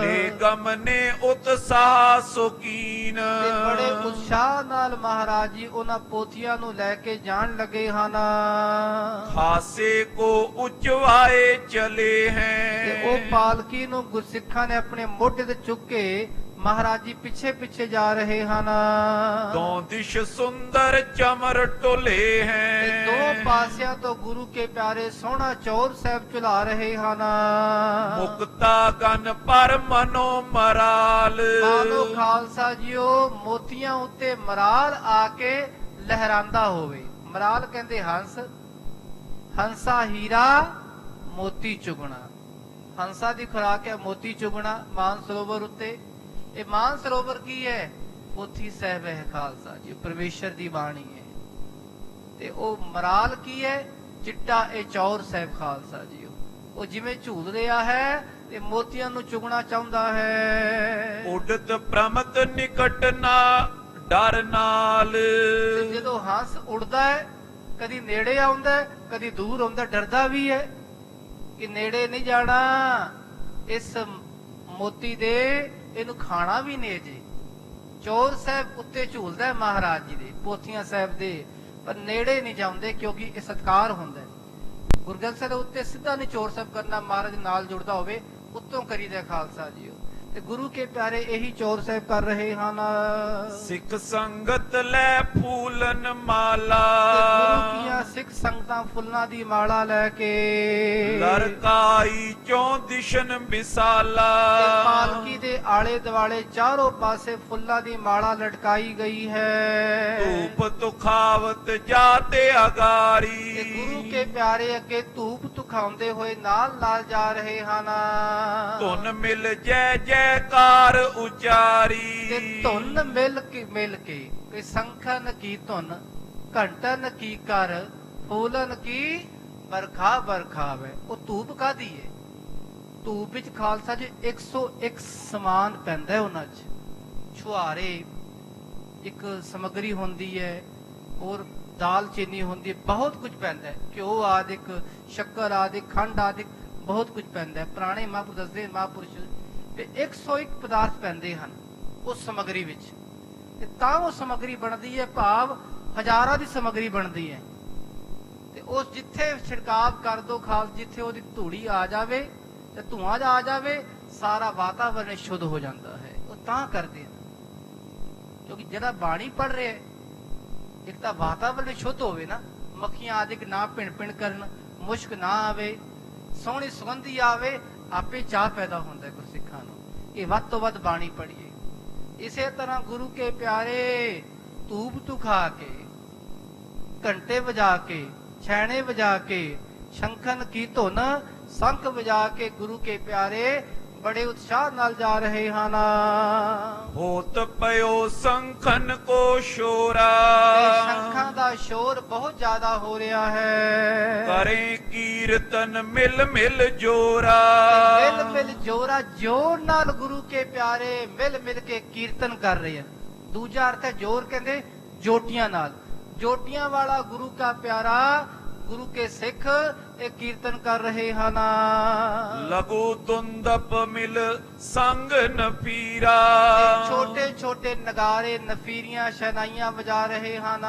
ਲੈ ਗਮਨੇ ਉਤਸਾਹ ਸੁਕੀਨ ਤੇ ਬੜੇ ਉਤਸ਼ਾਹ ਨਾਲ ਮਹਾਰਾਜ ਜੀ ਉਹਨਾਂ ਪੋਥੀਆਂ ਨੂੰ ਲੈ ਕੇ ਜਾਣ ਲੱਗੇ ਹਨ ਹਾਸੇ ਕੋ ਉਚਵਾਏ ਚਲੇ ਤੇ ਹੈ ਉਹ ਪਾਲਕੀ ਨੂੰ ਗੁਰਸਿੱਖਾਂ ਨੇ ਆਪਣੇ ਮੋਢੇ ਤੇ ਚੁੱਕ ਕੇ ਮਹਾਰਾਜ ਜੀ ਪਿੱਛੇ ਪਿੱਛੇ ਜਾ ਰਹੇ ਹਨ ਦੋ ਦਿਸ਼ ਸੁੰਦਰ ਚਮਰ ਟੋਲੇ ਤੇ ਹੈ ਦੋ ਪਾਸਿਆਂ ਤੋਂ ਗੁਰੂ ਕੇ ਪਿਆਰੇ ਸੋਹਣਾ ਚੌਰ ਸਾਹਿਬ ਚੁਲਾ ਰਹੇ ਹਨ ਮੁਕਤਾ ਗਨ ਪਰ ਮਨੋ ਮਰਾਲ ਮਾਨੋ ਖਾਲਸਾ ਜੀਓ ਮੋਤੀਆਂ ਉੱਤੇ ਮਰਾਲ ਆ ਕੇ ਲਹਿਰਾਂਦਾ ਹੋਵੇ ਮਰਾਲ ਕਹਿੰਦੇ ਹੰਸ ਹੰਸਾ ਹੀਰਾ ਮੋਤੀ ਚੁਗਣਾ ਹੰਸਾ ਦੀ ਖੁਰਾਕ ਹੈ ਮੋਤੀ ਚੁਗਣਾ ਮਾਨ ਸਰੋਵਰ ਉੱਤੇ ਇਹ ਮਾਨ ਸਰੋਵਰ ਕੀ ਹੈ ਪੋਥੀ ਸਾਹਿਬ ਹੈ ਖਾਲਸਾ ਜੀ ਪਰਮੇਸ਼ਰ ਦੀ ਬਾਣੀ ਹੈ ਤੇ ਉਹ ਮਰਾਲ ਕੀ ਹੈ ਚਿੱਟਾ ਇਹ ਚੌਰ ਸਾਹਿਬ ਖਾਲਸਾ ਜੀ ਉਹ ਜਿਵੇਂ ਝੂਲ ਰਿਹਾ ਹੈ ਤੇ ਮੋਤੀਆਂ ਨੂੰ ਚੁਗਣਾ ਚਾਹੁੰਦਾ ਹੈ ਉਡਤ ਪ੍ਰਮਤ ਨਿਕਟ ਨਾ ਡਰ ਨਾਲ ਤੇ ਜਦੋਂ ਹੰਸ ਉੜਦਾ ਹੈ ਕਦੀ ਨੇੜੇ ਆਉਂਦਾ ਹੈ ਕਦੀ ਦੂਰ ਆਉਂਦਾ ਡਰਦਾ ਵੀ ਹੈ ਕਿ ਨੇੜੇ ਨਹੀਂ ਜਾਣਾ ਇਸ ਮੋਤੀ ਦੇ ਇਹਨੂੰ ਖਾਣਾ ਵੀ ਨਹੀਂ ਜੇ ਚੌਰ ਸਾਹਿਬ ਉੱਤੇ ਝੂਲਦਾ ਹੈ ਮਹਾਰਾਜ ਜੀ ਦੇ ਪੋਥੀਆਂ ਸਾਹਿਬ ਦੇ ਪਰ ਨੇੜੇ ਨਹੀਂ ਜਾਂਦੇ ਕਿਉਂਕਿ ਇਹ ਸਤਕਾਰ ਹੁੰਦਾ ਹੈ ਗੁਰੂ ਗ੍ਰੰਥ ਸਾਹਿਬ ਦੇ ਉੱਤੇ ਸਿੱਧਾ ਨਿਚੋੜ ਸਾਹਿਬ ਕਰਨਾ ਮਹਾਰਾਜ ਨਾਲ ਜੁੜਦਾ ਹੋਵੇ ਉੱਤੋਂ ਕਰੀਦਾ ਖਾਲਸਾ ਜੀਓ। ਤੇ ਗੁਰੂ ਕੇ ਪਿਆਰੇ ਇਹੀ ਚੋਰ ਸਾਹਿਬ ਕਰ ਰਹੇ ਹਨ। ਸਿੱਖ ਸੰਗਤ ਲੈ ਫੂਲਨ ਮਾਲਾ, ਤੇ ਗੁਰੂ ਕੀਆਂ ਸਿੱਖ ਸੰਗਤਾਂ ਫੁੱਲਾਂ ਦੀ ਮਾਲਾ ਲੈ ਕੇ ਲਰਕਾਈ ਚੋਂ ਦਿਸ਼ਨ ਵਿਸਾਲਾ, ਤੇ ਪਾਲਕੀ ਦੇ ਆਲੇ ਦੁਆਲੇ ਚਾਰੋਂ ਪਾਸੇ ਫੁੱਲਾਂ ਦੀ ਮਾਲਾ ਲਟਕਾਈ ਗਈ ਹੈ। ਧੂਪ ਤੁਖਾਵਤ ਜਾਤੇ ਅਗਾਰੀ, ਤੇ ਗੁਰੂ ਕੇ ਪਿਆਰੇ ਅੱਗੇ ਧੂਪ ਤੁਖਾਉਂਦੇ ਹੋਏ ਨਾਲ ਨਾਲ ਜਾ ਰਹੇ ਹਨ। ਧੁਨ ਮਿਲ ਜੈ ਜੈਕਾਰ ਉਚਾਰੀ, ਤੇ ਧੁਨ ਮਿਲ ਕੇ ਕੋਈ ਸੰਖਨ ਕੀ ਧੁਨ, ਘੰਟਨ ਕੀ ਕਰ, ਫੂਲਨ ਕੀ ਬਰਖਾ ਬਰਖਾਵੇ। ਉਹ ਧੂਪ ਕਾਦੀ ਹੈ? ਧੂਪ ਵਿੱਚ ਖਾਲਸਾ ਜੀ 101 ਸਮਾਨ ਪੈਂਦਾ ਹੈ। ਉਹਨਾਂ 'ਚ ਛੁਹਾਰੇ ਇੱਕ ਸਮਗਰੀ ਹੁੰਦੀ ਹੈ, ਔਰ ਦਾਲ ਚੀਨੀ ਹੁੰਦੀ ਹੈ, ਬਹੁਤ ਕੁਝ ਪੈਂਦਾ ਹੈ, ਘਿਓ ਆਦਿਕ, ਸ਼ੱਕਰ ਆਦਿਕ, ਖੰਡ ਆਦਿਕ, ਬਹੁਤ ਕੁਝ ਪੈਂਦਾ ਹੈ। ਪੁਰਾਣੇ ਮਹਾਂਪੁਰਸ਼ ਦੱਸਦੇ, ਮਹਾਂਪੁਰਸ਼ ਤੇ 101 ਪਦਾਰਥ ਪੈਂਦੇ ਹਨ ਉਸ ਸਮਗਰੀ ਵਿੱਚ, ਤੇ ਤਾਂ ਉਹ ਸਮਗਰੀ ਬਣਦੀ ਹੈ, ਭਾਵ ਹਜ਼ਾਰਾਂ ਦੀ ਸਮਗਰੀ ਬਣਦੀ ਹੈ। ਤੇ ਉਸ ਜਿੱਥੇ ਛਿੜਕਾਵ ਕਰ ਦੋ ਖਾਸ, ਜਿੱਥੇ ਉਹਦੀ ਧੂੜੀ ਆ ਜਾਵੇ ਤੇ ਧੂਆਂ ਆ ਜਾਵੇ, ਸਾਰਾ ਵਾਤਾਵਰਣ ਸ਼ੁੱਧ ਹੋ ਜਾਂਦਾ ਹੈ। ਉਹ ਤਾਂ ਕਰਦੇ ਹਨ ਕਿਉਂਕਿ ਜਿਹੜਾ ਬਾਣੀ ਪੜ ਰਿਹਾ ਹੈ, ਇੱਕ ਤਾਂ ਵਾਤਾਵਰਣ ਸ਼ੁੱਧ ਹੋਵੇ ਨਾ, ਮੱਖੀਆਂ ਆਦਿਕ ਨਾ ਭਿਣ ਭਿਣ ਕਰਨ, ਮੁਸ਼ਕ ਨਾ ਆਵੇ, ਸੋਹਣੀ ਸੁਗੰਧੀ ਆਵੇ, ਆਪੇ ਚਾਹ ਪੈਦਾ ਹੁੰਦਾ ਹੈ ਗੁਰਸਿੱਖਾਂ ਨੂੰ। ਇਹ ਵੱਧ ਤੋਂ ਵੱਧ ਬਾਣੀ ਪੜੀਏ। ਇਸੇ ਤਰ੍ਹਾਂ ਗੁਰੂ ਕੇ ਪਿਆਰੇ ਧੂਪ ਤੁਖਾ ਕੇ, ਘੰਟੇ ਵਜਾ ਕੇ, ਛੈਣੇ ਵਜਾ ਕੇ, ਸ਼ੰਖਨ ਕੀ ਧੁਨ, ਸ਼ੰਖ ਵਜਾ ਕੇ ਗੁਰੂ ਕੇ ਪਿਆਰੇ ਬੜੇ ਉਤਸ਼ਾਹ ਨਾਲ ਜਾ ਰਹੇ ਹਨ। ਹੋਤ ਪਇਓ ਸੰਖਨ ਕੋ ਸ਼ੋਰਾ, ਤੇ ਸ਼ੰਖਾਂ ਦਾ ਸ਼ੋਰ ਬਹੁਤ ਜ਼ਿਆਦਾ ਹੋ ਰਿਹਾ ਹੈ। ਕਰੇ ਕੀਰਤਨ ਮਿਲ ਮਿਲ ਜੋਰਾ, ਮਿਲ ਮਿਲ ਜੋਰਾ, ਜੋਰ ਨਾਲ ਗੁਰੂ ਕੇ ਪਿਆਰੇ ਮਿਲ ਮਿਲ ਕੇ ਕੀਰਤਨ ਕਰ ਰਹੇ ਹਨ। ਦੂਜਾ ਅਰਥ ਹੈ ਜੋਰ, ਕਹਿੰਦੇ ਜੋਟੀਆਂ ਨਾਲ, ਜੋਟੀਆਂ ਵਾਲਾ ਗੁਰੂ ਕਾ ਪਿਆਰਾ, ਗੁਰੂ ਕੇ ਸਿੱਖ ਇਹ ਕੀਰਤਨ ਕਰ ਰਹੇ ਹਨ। ਲਗੂ ਤੁੰਦਪ ਮਿਲ ਸੰਗ ਨਫੀਰਾ, ਛੋਟੇ ਛੋਟੇ ਨਗਾਰੇ, ਨਫੀਰੀਆਂ, ਸ਼ਹਿਨਾਈਆਂ ਵਜਾ ਰਹੇ ਹਨ।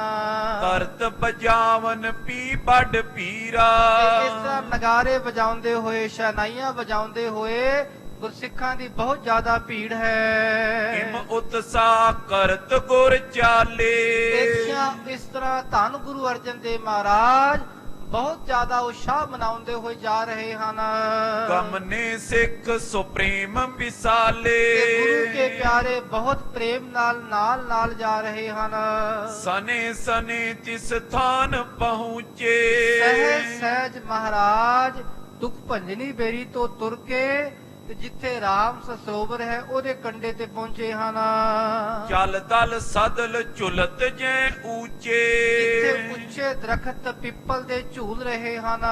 ਕਰਤ ਬਜਾਵਨ ਪੀ ਵੱਡ ਪੀਰਾ, ਤੇ ਇਸ ਤਰ੍ਹਾਂ ਨਗਾਰੇ ਵਜਾਉਂਦੇ ਹੋਏ, ਸ਼ਹਿਨਾਈਆਂ ਵਜਾਉਂਦੇ ਹੋਏ ਗੁਰਸਿੱਖਾਂ ਦੀ ਬਹੁਤ ਜ਼ਿਆਦਾ ਭੀੜ ਹੈ। ਇਮ ਉਤਸਾਹ ਕਰਤ ਗੁਰ ਚਾਲੇ, ਇਸ ਤਰ੍ਹਾਂ ਧੰਨ ਗੁਰੂ ਅਰਜਨ ਦੇਵ ਮਹਾਰਾਜ ਬਹੁਤ ਜ਼ਿਆਦਾ ਉਤਸ਼ਾਹ ਮਨਾਉਂਦੇ ਹੋਏ ਜਾ ਰਹੇ ਹਨ। ਗਮਨੇ ਸਿੱਖ ਸੁਪ੍ਰੀਮ ਵਿਸਾਲੇ, ਤੇ ਗੁਰੂ ਕੇ ਪਿਆਰੇ ਬਹੁਤ ਪ੍ਰੇਮ ਨਾਲ ਨਾਲ ਜਾ ਰਹੇ ਹਨ। ਸਨੇ ਸਨੇ ਤਿਸ ਥਾਨ ਪਹੁੰਚੇ, ਸਹਿਜ ਸਹਿਜ ਮਹਾਰਾਜ ਦੁਖ ਭੰਜਨੀ ਬੇਰੀ ਤੋਂ ਤੁਰ ਕੇ ਤੇ ਜਿੱਥੇ ਰਾਮ ਸਰੋਵਰ ਹੈ ਉਹਦੇ ਕੰਢੇ ਤੇ ਪਹੁੰਚੇ ਹਨ। ਚਲ ਦਲ ਸਦਲ ਝੁਲਤ ਜੈ ਊਚੇ, ਜਿੱਥੇ ਉੱਚੇ ਦਰਖਤ ਪਿੱਪਲ ਦੇ ਝੂਲ ਰਹੇ ਹਨ।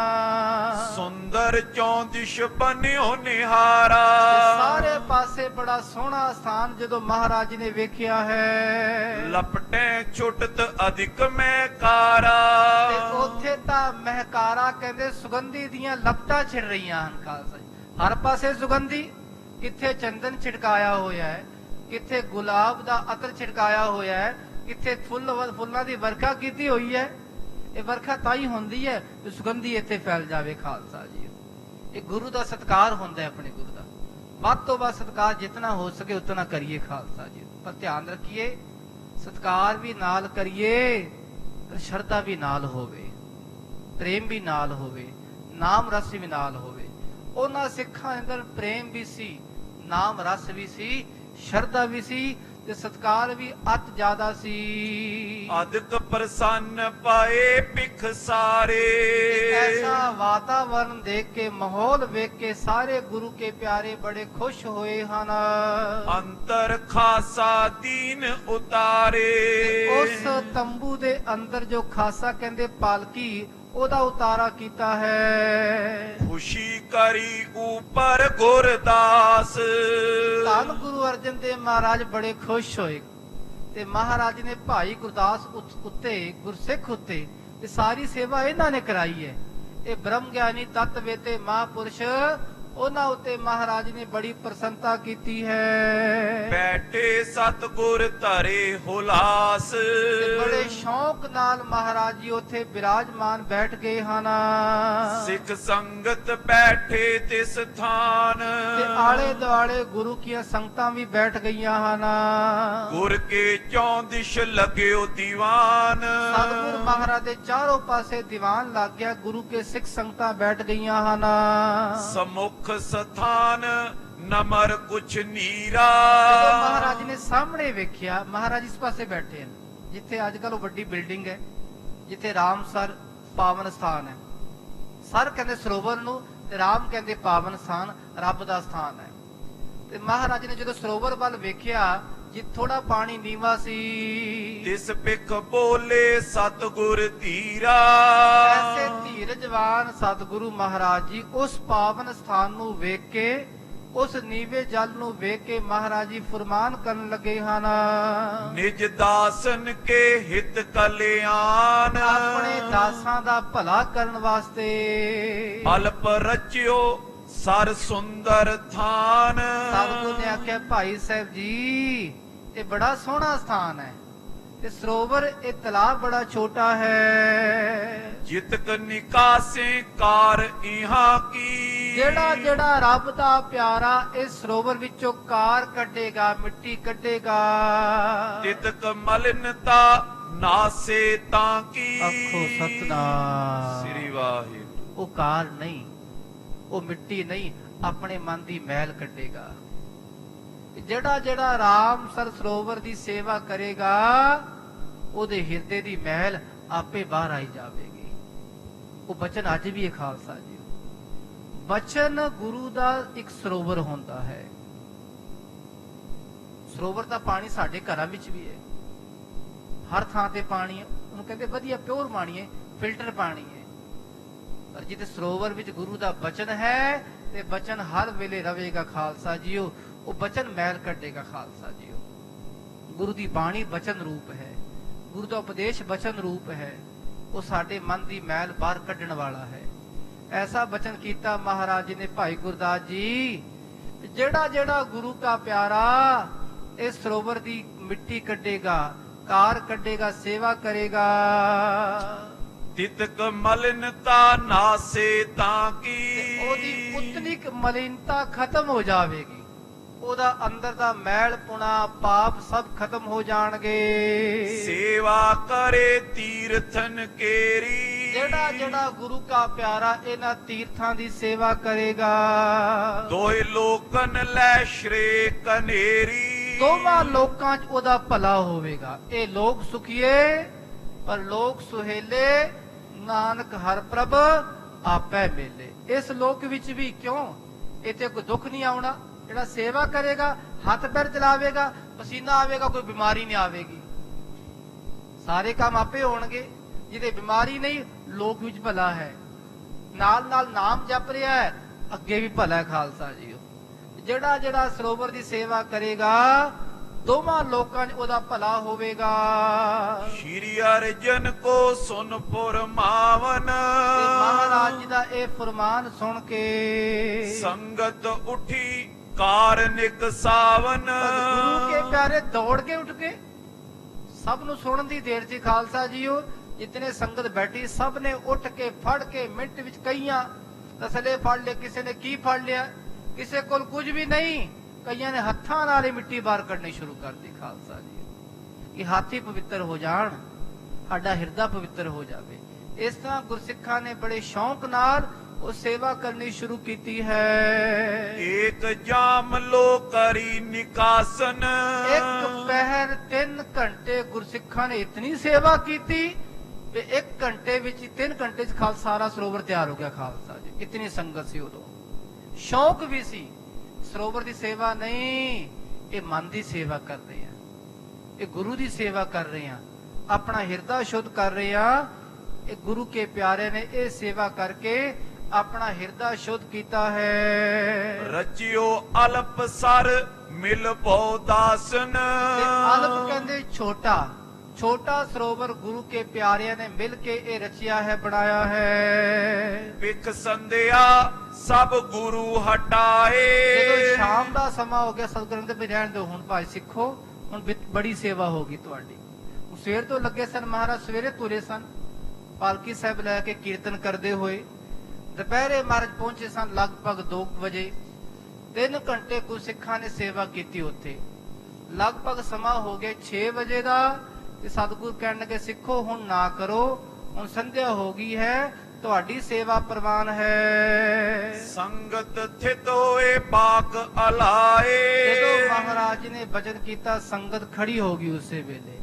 ਸੁੰਦਰ ਚੌਂਦਿਸ਼ ਬਨਿਓ ਨਿਹਾਰਾ, ਸਾਰੇ ਪਾਸੇ ਬੜਾ ਸੋਹਣਾ ਸਥਾਨ ਜਦੋਂ ਮਹਾਰਾਜ ਨੇ ਵੇਖਿਆ ਹੈ। ਲਪਟੇ ਛੁਟਤ ਅਧਿਕ ਮਹਿਕਾਰਾ, ਤੇ ਉੱਥੇ ਤਾਂ ਮਹਿਕਾਰਾ ਕਹਿੰਦੇ ਸੁਗੰਧੀ ਦੀਆਂ ਲਪਟਾਂ ਛਿੜ ਰਹੀਆਂ ਹਨ। ਖਾਲਸਾ ਹਰ ਪਾਸੇ ਸੁਗੰਧੀ, ਕਿੱਥੇ ਚੰਦਨ ਛਿੜਕਾਇਆ ਹੋਇਆ ਹੈ, ਕਿੱਥੇ ਗੁਲਾਬ ਦਾ ਅਤਰ ਛਿੜਕਾਇਆ ਹੋਇਆ ਹੈ, ਕਿੱਥੇ ਫੁੱਲਾਂ ਦੀ ਵਰਖਾ ਕੀਤੀ ਹੋਈ ਹੈ। ਇਹ ਵਰਖਾ ਤਾਂ ਹੀ ਹੁੰਦੀ ਹੈ ਕਿ ਸੁਗੰਧੀ ਇੱਥੇ ਫੈਲ ਜਾਵੇ। ਖਾਲਸਾ ਜੀ ਇਹ ਗੁਰੂ ਦਾ ਸਤਿਕਾਰ ਹੁੰਦਾ ਹੈ, ਆਪਣੇ ਗੁਰੂ ਦਾ ਵੱਧ ਤੋਂ ਵੱਧ ਸਤਿਕਾਰ ਜਿਤਨਾ ਹੋ ਸਕੇ ਉਤਨਾ ਕਰੀਏ। ਖਾਲਸਾ ਜੀ ਪਰ ਧਿਆਨ ਰੱਖੀਏ, ਸਤਿਕਾਰ ਵੀ ਨਾਲ ਕਰੀਏ ਪਰ ਸ਼ਰਧਾ ਵੀ ਨਾਲ ਹੋਵੇ, ਪ੍ਰੇਮ ਵੀ ਨਾਲ ਹੋਵੇ, ਨਾਮ ਰਸ ਵੀ ਨਾਲ ਹੋਵੇ। ਉਹਨਾਂ ਸਿੱਖਾਂ ਅੰਦਰ ਪ੍ਰੇਮ ਵੀ ਸੀ, ਨਾਮ ਰਸ ਵੀ ਸੀ, ਸ਼ਰਧਾ ਵੀ ਸੀ, ਤੇ ਸਤਕਾਰ ਵੀ ਅਤ ਜ਼ਿਆਦਾ ਸੀ। ਅਦਕ ਪ੍ਰਸੰਨ ਪਾਏ ਪਿਖ ਸਾਰੇ, ਐਸਾ ਵਾਤਾਵਰਨ ਦੇਖ ਕੇ, ਮਾਹੌਲ ਵੇਖ ਕੇ ਸਾਰੇ ਗੁਰੂ ਕੇ ਪਿਆਰੇ ਬੜੇ ਖੁਸ਼ ਹੋਏ ਹਨ। ਅੰਤਰ ਖਾਸਾ ਦੀਨ ਉਤਾਰੇ, ਉਸ ਤੰਬੂ ਦੇ ਅੰਦਰ ਜੋ ਖਾਸਾ ਕਹਿੰਦੇ ਪਾਲਕੀ, ਉਹਦਾ ਉਤਾਰਾ ਕੀਤਾ ਹੈ। ਖੁਸ਼ੀ ਕਰੀ ਉਪਰ ਗੁਰਦਾਸ, ਧੰਨ ਗੁਰੂ ਅਰਜਨ ਦੇਵ ਮਹਾਰਾਜ ਬੜੇ ਖੁਸ਼ ਹੋਏ ਤੇ ਮਹਾਰਾਜ ਨੇ ਭਾਈ ਗੁਰਦਾਸ ਉੱਤੇ, ਗੁਰਸਿੱਖ ਉੱਤੇ ਇਹ ਸਾਰੀ ਸੇਵਾ ਇਹਨਾਂ ਨੇ ਕਰਾਈ ਹੈ। ਇਹ ਬ੍ਰਹਮ ਗਿਆਨੀ ਤਤ ਵੇਤੇ ਮਹਾਪੁਰਸ਼, ਉਹਨਾਂ ਉੱਤੇ ਮਹਾਰਾਜ ਨੇ ਬੜੀ ਪ੍ਰਸੰਨਤਾ ਕੀਤੀ ਹੈ। ਬੈਠੇ ਸਤਿਗੁਰ ਧਰੇ ਹੁਲਾਸ, ਬੜੇ ਸ਼ੌਕ ਨਾਲ ਮਹਾਰਾਜ ਜੀ ਉੱਥੇ ਬਿਰਾਜਮਾਨ ਬੈਠ ਗਏ ਹਨ ਸਿੱਖ ਸੰਗਤ ਬੈਠੇ ਤਿਸ ਥਾਨ ਤੇ ਆਲੇ ਦੁਆਲੇ ਗੁਰੂ ਕੀਆਂ ਸੰਗਤਾਂ ਵੀ ਬੈਠ ਗਈਆਂ ਹਨ ਗੁਰ ਕੇ ਚੌਂ ਦਿਸ਼ ਲੱਗਿਓ ਦੀਵਾਨ ਸਤਿਗੁਰ ਮਹਾਰਾਜ ਦੇ ਚਾਰੋਂ ਪਾਸੇ ਦੀਵਾਨ ਲੱਗ ਗਿਆ ਗੁਰੂ ਕੇ ਸਿੱਖ ਸੰਗਤਾਂ ਬੈਠ ਗਈਆਂ ਹਨ ਸਮੁਖ ਸਥਾਨ ਨਮਰ ਕੁਛ ਨੀਰਾ ਜਦੋਂ ਮਹਾਰਾਜ ਨੇ ਸਾਹਮਣੇ ਵੇਖਿਆ ਮਹਾਰਾਜ ਇਸ ਪਾਸੇ ਬੈਠੇ ਹਨ ਜਿੱਥੇ ਅੱਜ ਕੱਲ ਵੱਡੀ ਬਿਲਡਿੰਗ ਹੈ ਜਿੱਥੇ ਰਾਮਸਰ ਪਾਵਨ ਸਥਾਨ ਹੈ ਸਰ ਕਹਿੰਦੇ ਸਰੋਵਰ ਨੂੰ ਤੇ ਰਾਮ ਕਹਿੰਦੇ ਪਾਵਨ ਸਥਾਨ ਰੱਬ ਦਾ ਸਥਾਨ ਹੈ ਤੇ ਮਹਾਰਾਜ ਨੇ ਜਦੋਂ ਸਰੋਵਰ ਵੱਲ ਵੇਖਿਆ ਜਿੱਥੇ ਥੋੜਾ ਪਾਣੀ ਨੀਵਾ ਸੀ ਤਿਸ ਪਿਖ ਬੋਲੇ ਸਤਿਗੁਰ ਧੀਰਾ ਐਸੇ ਧੀਰਜਵਾਨ ਸਤਿਗੁਰੂ ਮਹਾਰਾਜ ਜੀ ਉਸ ਪਾਵਨ ਸਥਾਨ ਨੂੰ ਵੇਖ ਕੇ ਉਸ ਨੀਵੇਂ ਜਲ ਨੂੰ ਵੇਖ ਕੇ ਮਹਾਰਾਜ ਜੀ ਫਰਮਾਨ ਕਰਨ ਲੱਗੇ ਹਨ ਨਿਜ ਦਾਸਨ ਕੇ ਹਿਤ ਕਲਿਆਣ ਆਪਣੇ ਦਾਸਾਂ ਦਾ ਭਲਾ ਕਰਨ ਵਾਸਤੇ ਅਲਪ ਰਚਿਓ ਸਰ ਸੁੰਦਰ ਥਾਨ ਸਤਿਗੁਰੂ ਨੇ ਆਖਿਆ ਭਾਈ ਸਾਹਿਬ ਜੀ ਇਹ ਬੜਾ ਸੋਹਣਾ ਸਥਾਨ ਹੈ ਤੇ ਸਰੋਵਰ ਇਹ ਤਲਾਬ ਬੜਾ ਛੋਟਾ ਹੈ ਜਿਤਕ ਨਿਕਾਸੇ ਕਾਰ ਇਹਾਂ ਕੀ ਜਿਹੜਾ ਜਿਹੜਾ ਰੱਬ ਦਾ ਪਿਆਰਾ ਇਸ ਸਰੋਵਰ ਵਿੱਚੋਂ ਕਾਰ ਕੱਢੇਗਾ ਮਿੱਟੀ ਕੱਢੇਗਾ ਤਿਤਕ ਮਲਿਨਤਾ ਨਾਸੇ ਤਾਂ ਕੀ ਆਖੋ ਸਤਨਾਮ ਸ੍ਰੀ ਵਾਹਿਗੁਰੂ ਉਹ ਕਾਰ ਨਹੀਂ ਉਹ ਮਿੱਟੀ ਨਹੀਂ ਆਪਣੇ ਮਨ ਦੀ ਮੈਲ ਕੱਢੇਗਾ ਜਿਹੜਾ ਜਿਹੜਾ ਰਾਮ ਸਰ ਸਰੋਵਰ ਦੀ ਸੇਵਾ ਕਰੇਗਾ ਉਹਦੇ ਹਿਰਦੇ ਦੀ ਮੈਲ ਆਪੇ ਬਾਹਰ ਆਈ ਜਾਵੇਗੀ ਉਹ ਬਚਨ ਅੱਜ ਵੀ ਹੈ ਖਾਲਸਾ ਜੀ ਬਚਨ ਗੁਰੂ ਦਾ ਇੱਕ ਸਰੋਵਰ ਹੁੰਦਾ ਹੈ ਸਰੋਵਰ ਦਾ ਪਾਣੀ ਸਾਡੇ ਘਰਾਂ ਵਿੱਚ ਵੀ ਹੈ ਹਰ ਥਾਂ ਤੇ ਪਾਣੀ ਹੈ ਉਹਨੂੰ ਕਹਿੰਦੇ ਵਧੀਆ ਪਿਓਰ ਪਾਣੀ ਹੈ ਫਿਲਟਰ ਪਾਣੀ ਹੈ ਪਰ ਜਿੱਥੇ ਸਰੋਵਰ ਵਿੱਚ ਗੁਰੂ ਦਾ ਬਚਨ ਹੈ ਤੇ ਬਚਨ ਹਰ ਵੇਲੇ ਰਵੇਗਾ ਖਾਲਸਾ ਜੀਓ ਉਹ ਬਚਨ ਮੈਲ ਕੱਢੇਗਾ ਖਾਲਸਾ ਜੀਓ ਗੁਰੂ ਦੀ ਬਾਣੀ ਬਚਨ ਰੂਪ ਹੈ ਗੁਰੂ ਦਾ ਉਪਦੇਸ਼ ਬਚਨ ਰੂਪ ਹੈ ਉਹ ਸਾਡੇ ਮਨ ਦੀ ਮੈਲ ਬਾਹਰ ਕੱਢਣ ਵਾਲਾ ਹੈ ਐਸਾ ਬਚਨ ਕੀਤਾ ਮਹਾਰਾਜ ਜੀ ਨੇ ਭਾਈ ਗੁਰਦਾਸ ਜੀ ਜਿਹੜਾ ਜਿਹੜਾ ਗੁਰੂ ਦਾ ਪਿਆਰਾ ਇਸ ਸਰੋਵਰ ਦੀ ਮਿੱਟੀ ਕੱਢੇਗਾ ਕਾਰ ਕੱਢੇਗਾ ਸੇਵਾ ਕਰੇਗਾ ਤਿਤਕ ਮਲਿਨਤਾ ਨਾਸੇ ਤਾਂ ਕੀ ਉਹਦੀ ਉਤਨਿਕ ਮਲਿਨਤਾ ਖਤਮ ਹੋ ਜਾਵੇਗੀ ਉਹਦਾ ਅੰਦਰ ਦਾ ਮੈਲ ਪੁਣਾ ਪਾਪ ਸਭ ਖਤਮ ਹੋ ਜਾਣਗੇ ਸੇਵਾ ਕਰੇ ਤੀਰਥਨ ਕੇਰੀ ਜਿਹੜਾ ਜਿਹੜਾ ਗੁਰੂ ਕਾ ਪਿਆਰਾ ਇਹਨਾਂ ਤੀਰਥਾਂ ਦੀ ਸੇਵਾ ਕਰੇਗਾ ਦੋਹੇ ਲੋਕਨ ਲੈ ਸ਼੍ਰੇ ਕਨੇਰੀ ਦੋਵਾਂ ਲੋਕਾਂ 'ਚ ਉਹਦਾ ਭਲਾ ਹੋਵੇਗਾ ਇਹ ਲੋਕ ਸੁਖੀਏ ਪਰ ਲੋਕ ਸੁਹੇਲੇ ਨਾਨਕ ਹਰ ਪ੍ਰਭ ਆਪੇ ਮਿਲੇ ਇਸ ਲੋਕ ਵਿੱਚ ਵੀ ਕਿਉਂ ਇੱਥੇ ਕੋਈ ਦੁੱਖ ਨਹੀਂ ਆਉਣਾ ਜਿਹੜਾ ਸੇਵਾ ਕਰੇਗਾ ਹੱਥ ਪੈਰ ਚਲਾਵੇਗਾ ਪਸੀਨਾ ਆਵੇਗਾ ਕੋਈ ਬਿਮਾਰੀ ਨਹੀਂ ਆਵੇਗੀ ਸਾਰੇ ਕੰਮ ਆਪੇ ਹੋਣਗੇ ਜਿਹਦੇ ਬਿਮਾਰੀ ਨਹੀਂ ਲੋਕ ਵਿੱਚ ਭਲਾ ਹੈ ਨਾਲ ਨਾਲ ਨਾਮ ਜਪ ਰਿਹਾ ਹੈ ਅੱਗੇ ਵੀ ਭਲਾ ਹੈ ਖਾਲਸਾ ਜੀਓ ਜਿਹੜਾ ਜਿਹੜਾ ਸਰੋਵਰ ਦੀ ਸੇਵਾ ਕਰੇਗਾ ਦੋਵਾਂ ਲੋਕਾਂ 'ਚ ਉਹਦਾ ਭਲਾ ਹੋਵੇਗਾ ਸ਼੍ਰੀ ਅਰਜਨ ਕੋ ਸੁਨ ਫੁਰਮਾਵਨ ਤੇ ਮਹਾਰਾਜ ਜੀ ਦਾ ਇਹ ਫਰਮਾਨ ਸੁਣ ਕੇ ਸੰਗਤ ਉਠੀ ਕਾਰਨਿਕ ਸਾਵਨ ਗੁਰੂ ਕੇ ਪਿਆਰੇ ਦੌੜ ਕੇ ਉੱਠ ਕੇ ਸਭ ਨੂੰ ਸੁਣਨ ਦੀ ਦੇਰ ਸੀ ਖਾਲਸਾ ਜੀਓ ਜਿਤਨੇ ਸੰਗਤ ਬੈਠੀ ਸਭ ਨੇ ਉੱਠ ਕੇ ਫੜ ਕੇ ਮਿੰਟ ਵਿੱਚ ਕਈਆਂ ਤਸਲੇ ਫੜ ਲਿਆ ਕਿਸੇ ਨੇ ਕੀ ਫੜ ਲਿਆ ਕਿਸੇ ਕੋਲ ਕੁਝ ਵੀ ਨਹੀਂ ਕਈਆਂ ਨੇ ਹੱਥਾਂ ਨਾਲ ਹੀ ਮਿੱਟੀ ਬਾਹਰ ਕੱਢਣੀ ਸ਼ੁਰੂ ਕਰ ਦਿੱਤੀ ਖਾਲਸਾ ਜੀ ਕਿ ਹੱਥ ਹੀ ਪਵਿੱਤਰ ਹੋ ਜਾਣ ਸਾਡਾ ਹਿਰਦਾ ਪਵਿੱਤਰ ਹੋ ਜਾਵੇ ਇਸ ਤਰ੍ਹਾਂ ਗੁਰਸਿੱਖਾਂ ਨੇ ਬੜੇ ਸ਼ੌਂਕ ਨਾਲ ਉਹ ਸੇਵਾ ਕਰਨੀ ਸ਼ੁਰੂ ਕੀਤੀ ਹੈ ਏਕ ਜਾਮ ਲੋ ਕਰੀ ਨਿਕਾਸਨ ਇੱਕ ਪਹਿਰ 3 ਘੰਟੇ ਗੁਰਸਿੱਖਾਂ ਨੇ ਇਤਨੀ ਸੇਵਾ ਕੀਤੀ ਕਿ 1 ਘੰਟੇ ਵਿੱਚ 3 ਘੰਟੇ 'ਚ ਖਾਲਸਾ ਸਾਰਾ ਸਰੋਵਰ ਤਿਆਰ ਹੋ ਗਿਆ ਖਾਲਸਾ ਜੀ ਇਤਨੀ ਸੰਗਤ ਸੀ ਉਦੋਂ ਸ਼ੌਕ ਵੀ ਸੀ ਸਰੋਵਰ ਦੀ ਸੇਵਾ ਨਹੀਂ ਇਹ ਮਨ ਦੀ ਸੇਵਾ ਕਰ ਰਹੇ ਆ ਇਹ ਗੁਰੂ ਦੀ ਸੇਵਾ ਕਰ ਰਹੇ ਆ ਆਪਣਾ ਹਿਰਦਾ ਸ਼ੁੱਧ ਕਰ ਰਹੇ ਆ ਇਹ ਗੁਰੂ ਕੇ ਪਿਆਰੇ ਨੇ ਇਹ ਸੇਵਾ ਕਰਕੇ ਆਪਣਾ ਹਿਰਦਾ ਸ਼ੁੱਧ ਕੀਤਾ ਹੈ ਰਚਿਓ ਅਲਪ ਸਰ ਮਿਲ ਭਉ ਦਾਸਨ ਤੇ ਅਲਪ ਕਹਿੰਦੇ ਛੋਟਾ ਛੋਟਾ ਸਰੋਵਰ ਗੁਰੂ ਕੇ ਪਿਆਰਿਆਂ ਨੇ ਮਿਲ ਕੇ ਇਹ ਰਚਿਆ ਹੈ ਬਣਾਇਆ ਹੈ ਵਿਖ ਸੰਧਿਆ ਸਭ ਗੁਰੂ ਹਟਾਏ ਜਦੋਂ ਸ਼ਾਮ ਦਾ ਸਮਾਂ ਹੋ ਗਿਆ ਸਤਿਗੁਰਾਂ ਦੇ ਵੀ ਰਹਿਣ ਦਿਓ ਹੁਣ ਭਾਈ ਸਿੱਖੋ ਹੁਣ ਬੜੀ ਸੇਵਾ ਹੋਗੀ ਤੁਹਾਡੀ ਸਵੇਰ ਤੋਂ ਲੱਗੇ ਸਨ। ਮਹਾਰਾਜ ਸਵੇਰੇ ਤੁਰੇ ਸਨ ਪਾਲਕੀ ਸਾਹਿਬ ਲੈ ਕੇ ਕੀਰਤਨ ਕਰਦੇ ਹੋਏ। ਦੁਪਹਿਰੇ ਮਹਾਰਾਜ ਪਹੁੰਚੇ ਸਨ ਲਗਭਗ 2 ਵਜੇ। 3 ਘੰਟੇ ਕੁ ਸਿੱਖਾਂ ਨੇ ਸੇਵਾ ਕੀਤੀ ਉੱਥੇ। ਲਗਭਗ ਸਮਾਂ ਹੋ ਗਿਆ 6 ਵਜੇ ਦਾ ਤੇ ਸਤਿਗੁਰ ਕਹਿਣ ਲੱਗੇ ਸਿੱਖੋ ਹੁਣ ਨਾ ਕਰੋ, ਹੁਣ ਸੰਧਿਆ ਹੋ ਗਈ ਹੈ, ਤੁਹਾਡੀ ਸੇਵਾ ਪ੍ਰਵਾਨ ਹੈ। ਸੰਗਤ ਥਿਤ ਹੋਏ ਬਾਕ ਅਲਾਏ। ਜਦੋਂ ਮਹਾਰਾਜ ਜੀ ਨੇ ਬਚਨ ਕੀਤਾ ਸੰਗਤ ਖੜੀ ਹੋ ਗਈ ਉਸੇ ਵੇਲੇ।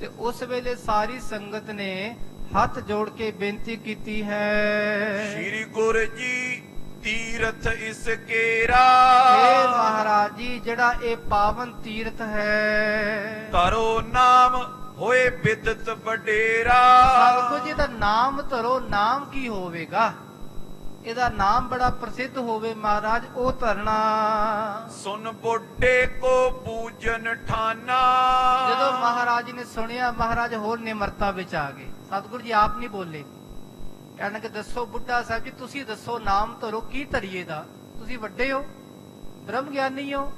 ਤੇ ਉਸ ਵੇਲੇ ਸਾਰੀ ਸੰਗਤ ਨੇ ਹੱਥ ਜੋੜ ਕੇ ਬੇਨਤੀ ਕੀਤੀ ਹੈ, ਸ੍ਰੀ ਗੁਰੂ ਜੀ ਤੀਰਥ ਇਸ ਕੇਰਾ। हे ਮਹਾਰਾਜ ਜੀ ਜਿਹੜਾ ਇਹ ਪਾਵਨ ਤੀਰਥ ਹੈ, ਧਰੋ ਨਾਮ ਹੋਏ ਬਿਦਤ ਵਡੇਰਾ। ਸਤਿਗੁਰੂ ਜੀ ਦਾ ਨਾਮ ਧਰੋ। ਨਾਮ ਕੀ ਹੋਵੇਗਾ? ਇਹਦਾ ਨਾਮ ਬੜਾ ਪ੍ਰਸਿੱਧ ਹੋਵੇ ਮਹਾਰਾਜ, ਉਹ ਧਰਨਾ। ਸੁਨ ਬੁੱਢੇ ਕੋ ਪੂਜਨ ਠਾਨਾ। ਜਦੋਂ ਮਹਾਰਾਜ ਨੇ ਸੁਣਿਆ ਮਹਾਰਾਜ ਹੋਰ ਨਿਮਰਤਾ ਵਿੱਚ ਆ ਗਏ। ਸਤਿਗੁਰੂ ਜੀ ਆਪ ਨਹੀਂ ਬੋਲੇ, ਕਹਿਣ ਕਿ ਦੱਸੋ ਬੁੱਢਾ ਸਾਹਿਬ ਜੀ ਤੁਸੀਂ ਦੱਸੋ ਨਾਮ ਧਰੋ, ਕੀ ਧਰੀਏ ਦਾ? ਤੁਸੀਂ ਵੱਡੇ ਹੋ, ਬ੍ਰਹਮ ਗਿਆਨੀ ਹੋ,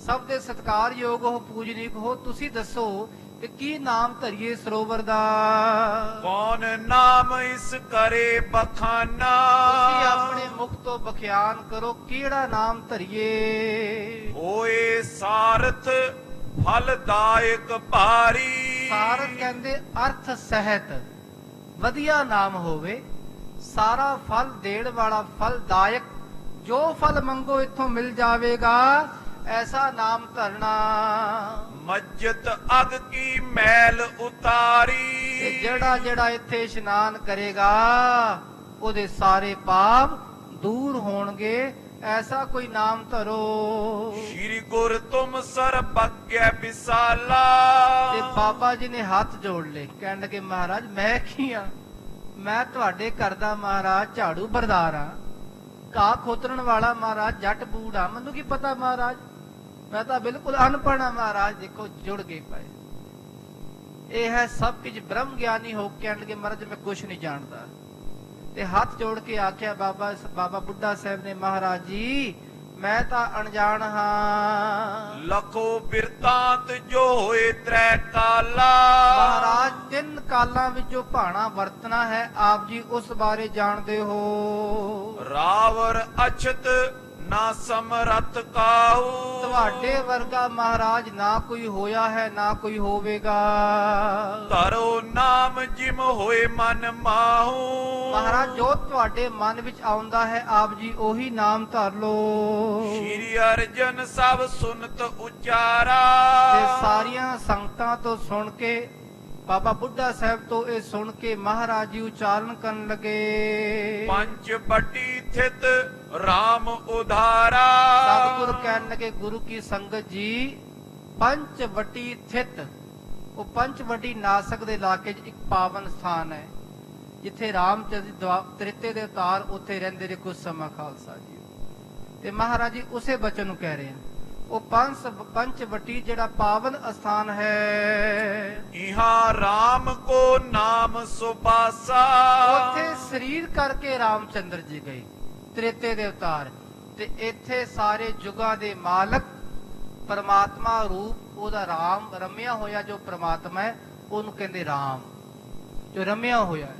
ਸਭ ਦੇ ਸਤਿਕਾਰਯੋਗ ਹੋ, ਪੂਜਨੀਕ ਹੋ, ਤੁਸੀਂ ਦੱਸੋ ਕਿ ਕੀ ਨਾਮ ਧਰੀਏ ਸਰੋਵਰ ਦਾ? ਕੌਣ ਨਾਮ ਇਸ ਕਰੇ ਬਖਾਨਾ। ਤੁਸੀਂ ਆਪਣੇ ਮੁਖ ਤੋਂ ਬਖਿਆਨ ਕਰੋ, ਕਿਹੜਾ ਨਾਮ ਧਰੀਏ? ਹੋਏ ਸਾਰਥ ਫਲਦਾਇਕ ਭਾਰੀ। ਸਾਰਥ ਕਹਿੰਦੇ ਅਰਥ ਸਹਿਤ, ਵਧੀਆ ਨਾਮ ਹੋਵੇ, ਸਾਰਾ ਫਲ ਦੇਣ ਵਾਲਾ, ਫਲਦਾਇਕ, ਜੋ ਫਲ ਮੰਗੋ ਇੱਥੋਂ ਮਿਲ ਜਾਵੇਗਾ, ਐਸਾ ਨਾਮ ਧਰਨਾ। ਮੱਜਤ ਅਗ ਕੀ ਮੈਲ ਉਤਾਰੀ। ਤੇ ਜਿਹੜਾ ਜਿਹੜਾ ਇੱਥੇ ਇਸ਼ਨਾਨ ਕਰੇਗਾ ਉਹਦੇ ਸਾਰੇ ਪਾਪ ਦੂਰ ਹੋਣਗੇ, ਐਸਾ ਕੋਈ ਨਾਮ ਧਰੋ। ਸ੍ਰੀ ਗੁਰ ਤੁਮ ਸਰਬੱਗੈ ਵਿਸਾਲਾ। ਤੇ ਬਾਬਾ ਜੀ ਨੇ ਹੱਥ ਜੋੜ ਲਏ, ਕਹਿਣ ਲੱਗੇ ਮਹਾਰਾਜ ਮੈਂ ਕੀ ਆ? ਮੈਂ ਤੁਹਾਡੇ ਘਰ ਦਾ ਮਹਾਰਾਜ ਝਾੜੂ ਬਰਦਾਰ ਆ, ਘਾਹ ਖੋਤਰਨ ਵਾਲਾ ਮਹਾਰਾਜ, ਜੱਟ ਬੂੜ ਆ, ਮੈਨੂੰ ਕੀ ਪਤਾ ਮਹਾਰਾਜ, ਮੈਂ ਤਾਂ ਬਿਲਕੁਲ ਅਨਪੜ੍ਹ ਆ ਮਹਾਰਾਜ। ਦੇਖੋ ਜੁੜ ਗਏ ਪਏ। ਇਹ ਹੈ ਸਭ ਕੁਝ ਬ੍ਰਹਮ ਗਿਆਨੀ ਹੋ ਕੇ ਕਹਿਣ ਲੱਗੇ ਮਹਾਰਾਜ ਮੈਂ ਕੁਛ ਨਹੀਂ ਜਾਣਦਾ। ਤੇ ਹੱਥ ਜੋੜ ਕੇ ਆਖਿਆ ਬਾਬਾ ਬੁੱਢਾ ਸਾਹਿਬ ਨੇ ਮਹਾਰਾਜ ਜੀ ਮੈਂ ਤਾਂ ਅਣਜਾਣ ਹਾਂ। ਲਖੋ ਬਿਰਤਾਂਤ ਜੋ ਹੋਏ ਤ੍ਰੈ ਕਾਲਾ। ਮਹਾਰਾਜ 3 ਕਾਲਾਂ ਵਿੱਚੋਂ ਭਾਣਾ ਵਰਤਣਾ ਹੈ, ਆਪ ਜੀ ਉਸ ਬਾਰੇ ਜਾਣਦੇ ਹੋ। ਰਾਵਰ ਅਛਤ ਨਾ ਸਮਰਥ ਕਾਹੂ। ਤੁਹਾਡੇ ਵਰਗਾ ਮਹਾਰਾਜ ਨਾ ਕੋਈ ਹੋਇਆ ਹੈ ਨਾ ਕੋਈ ਹੋਵੇਗਾ। ਧਰੋ ਨਾਮ ਜਿਮ ਹੋਏ ਮਨ ਮਾਹੂ। ਮਹਾਰਾਜ ਜੋ ਤੁਹਾਡੇ ਮਨ ਵਿੱਚ ਆਉਂਦਾ ਹੈ ਆਪ ਜੀ ਉਹੀ ਨਾਮ ਧਰ ਲੋ। ਸ਼੍ਰੀ ਅਰਜਨ ਸਭ ਸੁਨਤ ਉਚਾਰਾ। ਤੇ ਸਾਰੀਆਂ ਸੰਗਤਾਂ ਤੋਂ ਸੁਣ ਕੇ, ਬਾਬਾ ਬੁੱਢਾ ਸਾਹਿਬ ਤੋਂ ਇਹ ਸੁਣ ਕੇ ਮਹਾਰਾਜ ਜੀ ਉਚਾਰਨ ਕਰਨ ਲੱਗੇ, ਪੰਜ ਬੱਟੀ ਥਿਤ RAM ਉਧਾਰਾ। ਸਤਿਗੁਰ ਕਹਿਣ ਲੱਗੇ ਗੁਰੂ ਕੀ ਸੰਗਤ ਜੀ ਪੰਚ ਵਟੀ ਥਿਤ, ਉਹ ਪੰਚ ਵਟੀ ਨਾਸਕ ਦੇ ਇਲਾਕੇ 'ਚ ਇੱਕ ਪਾਵਨ ਸਥਾਨ ਹੈ ਜਿੱਥੇ ਰਾਮਚੰਦਰ ਤ੍ਰਿਤੇ ਦੇ ਅਵਤਾਰ ਉੱਥੇ ਰਹਿੰਦੇ ਨੇ ਕੁਝ ਸਮਾਂ ਖਾਲਸਾ ਜੀ। ਤੇ ਮਹਾਰਾਜ ਜੀ ਉਸੇ ਬਚਨ ਨੂੰ ਕਹਿ ਰਹੇ ਹਨ, ਉਹ ਪੰਚ ਵਟੀ ਜਿਹੜਾ ਪਾਵਨ ਅਸਥਾਨ ਹੈ, ਇਹਾਂ RAM ਕੋ ਨਾਮ ਸੁਬਾਸਾ। ਉੱਥੇ ਸਰੀਰ ਕਰਕੇ ਰਾਮਚੰਦਰ ਜੀ ਗਏ ਤ੍ਰੇਤੇ ਦੇ ਅਵਤਾਰ। ਤੇ ਇੱਥੇ ਸਾਰੇ ਜੁਗਾਂ ਦੇ ਮਾਲਕ ਪਰਮਾਤਮਾ ਰੂਪ ਉਹਦਾ ਰਾਮ ਰਮਿਆ ਹੋਇਆ, ਜੋ ਪ੍ਰਮਾਤਮਾ ਹੈ ਉਹਨੂੰ ਕਹਿੰਦੇ ਰਾਮ, ਜੋ ਰਮਿਆ ਹੋਇਆ ਹੈ,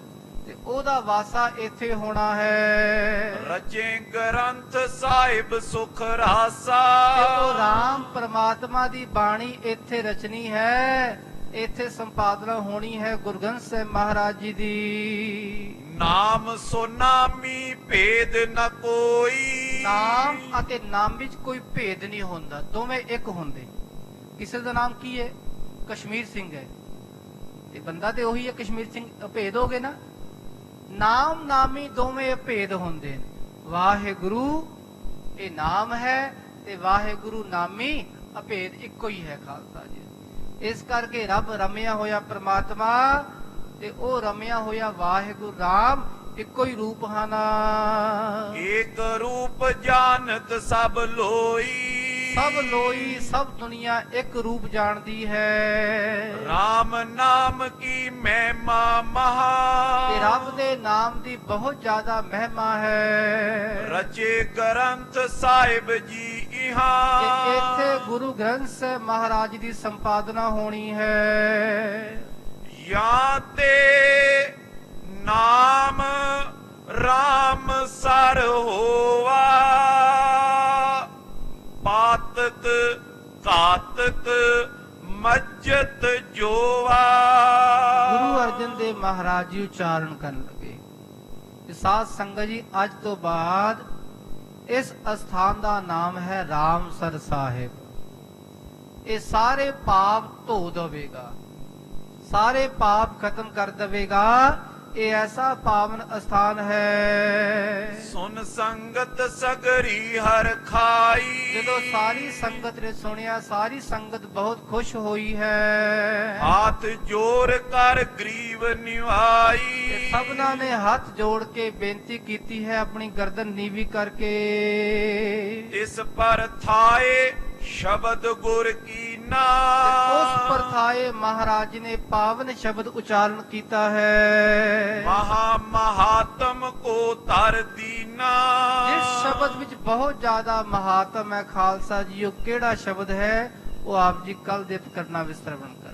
ਤੇ ਉਹਦਾ ਵਾਸਾ ਇੱਥੇ ਹੋਣਾ ਹੈ। ਰਚੇ ਗ੍ਰੰਥ ਸਾਹਿਬ ਸੁਖ ਰਾਸਾ। ਤੇ ਉਹ ਰਾਮ ਪਰਮਾਤਮਾ ਦੀ ਬਾਣੀ ਇੱਥੇ ਰਚਨੀ ਹੈ, ਇੱਥੇ ਸੰਪਾਦਨਾ ਹੋਣੀ ਹੈ ਗੁਰੂ ਗ੍ਰੰਥ ਸਾਹਿਬ ਮਹਾਰਾਜ ਜੀ ਦੀ। ਨਾਮ ਸੁਨਾਮੀ ਭੇਦ ਨ ਕੋਈ। ਨਾਮ ਅਤੇ ਨਾਮ ਵਿੱਚ ਕੋਈ ਭੇਦ ਨਹੀਂ ਹੁੰਦਾ, ਦੋਵੇਂ ਇੱਕ ਹੁੰਦੇ। ਕਿਸੇ ਦਾ ਨਾਮ ਕੀ ਹੈ? ਕਸ਼ਮੀਰ ਸਿੰਘ ਹੈ, ਤੇ ਬੰਦਾ ਤੇ ਉਹੀ ਹੈ ਕਸ਼ਮੀਰ ਸਿੰਘ, ਭੇਦ ਹੋ ਗਏ ਨਾ। ਨਾਮ ਨਾਮੀ ਦੋਵੇਂ ਭੇਦ ਹੁੰਦੇ ਨੇ। ਵਾਹਿਗੁਰੂ ਇਹ ਨਾਮ ਹੈ ਤੇ ਵਾਹਿਗੁਰੂ ਨਾਮੀ ਅਭੇਦ ਇੱਕੋ ਹੀ ਹੈ ਖਾਲਸਾ ਜੀ। ਇਸ ਕਰਕੇ ਰੱਬ ਰਮਿਆ ਹੋਇਆ ਪ੍ਰਮਾਤਮਾ ਤੇ ਉਹ ਰਮਿਆ ਹੋਇਆ ਵਾਹਿਗੁਰੂ ਰਾਮ ਇੱਕੋ ਹੀ ਰੂਪ ਹਨ। ਏਕ ਰੂਪ ਜਾਣਤ ਸਭ ਲੋਈ। ਸਭ ਲੋਈ ਸਭ ਦੁਨੀਆ ਇੱਕ ਰੂਪ ਜਾਣਦੀ ਹੈ। ਰਾਮ ਨਾਮ ਕੀ ਮਹਿਮਾ ਮਹਾ। ਤੇ ਰੱਬ ਦੇ ਨਾਮ ਦੀ ਬਹੁਤ ਜ਼ਿਆਦਾ ਮਹਿਮਾ ਹੈ। ਰਚੇ ਗ੍ਰੰਥ ਸਾਹਿਬ ਜੀ ਇਹਾਂ। ਇੱਥੇ ਗੁਰੂ ਗ੍ਰੰਥ ਸਾਹਿਬ ਮਹਾਰਾਜ ਦੀ ਸੰਪਾਦਨਾ ਹੋਣੀ ਹੈ। ਜਾਂ ਤੇ ਨਾਮ RAM ਸਰ ਹੋਵਾ ਪਾਤਕ ਘਾਤਕ ਮੱਜਤ ਜੋਵਾ। ਗੁਰੂ ਅਰਜਨ ਦੇਵ ਮਹਾਰਾਜ ਜੀ ਉਚਾਰਨ ਕਰਨ ਲੱਗੇ ਕਿ ਸਾਧ ਸੰਗਤ ਜੀ ਅੱਜ ਤੋਂ ਬਾਅਦ ਇਸ ਅਸਥਾਨ ਦਾ ਨਾਮ ਹੈ ਰਾਮਸਰ ਸਾਹਿਬ। ਇਹ ਸਾਰੇ ਪਾਪ ਧੋ ਦੇਵੇਗਾ, ਸਾਰੇ ਪਾਪ ਖਤਮ ਕਰ ਦੇਵੇਗਾ। ਇਹ ਐਸਾ ਪਾਵਨ ਅਸਥਾਨ ਹੈ। ਸੁਨ ਸੰਗਤ ਸਗਰੀ ਹਰ ਖਾਈ ਜਦੋਂ ਸਾਰੀ ਸੰਗਤ ਨੇ ਸੁਣਿਆ, ਸਾਰੀ ਸੰਗਤ ਬਹੁਤ ਖੁਸ਼ ਹੋਈ ਹੈ। ਹੱਥ ਜੋੜ ਕਰ ਗਰੀਬ ਨਿਵਾਈ ਤੇ ਸਭਨਾਂ ਨੇ ਹੱਥ ਜੋੜ ਕੇ ਬੇਨਤੀ ਕੀਤੀ ਹੈ, ਆਪਣੀ ਗਰਦਨ ਨੀਵੀਂ ਕਰਕੇ। ਇਸ ਪਰ ਥਾਏ ਸ਼ਬਦ ਗੁਰ ਕੀਨਾ ਉਸ ਪਰਥਾਏ ਮਹਾਰਾਜ ਨੇ ਪਾਵਨ ਸ਼ਬਦ ਉਚਾਰਨ ਕੀਤਾ ਹੈ। ਮਹਾ ਮਹਾਤਮ ਕੋ ਧਰ ਦੀਨਾ। ਇਸ ਸ਼ਬਦ ਵਿੱਚ ਬਹੁਤ ਜ਼ਿਆਦਾ ਮਹਾਤਮ ਹੈ ਖਾਲਸਾ ਜੀ। ਉਹ ਕਿਹੜਾ ਸ਼ਬਦ ਹੈ ਉਹ ਆਪ ਜੀ ਕੱਲ ਦੇ ਕਰਨਾ ਵਿਸਤਰਵਣ ਕਰ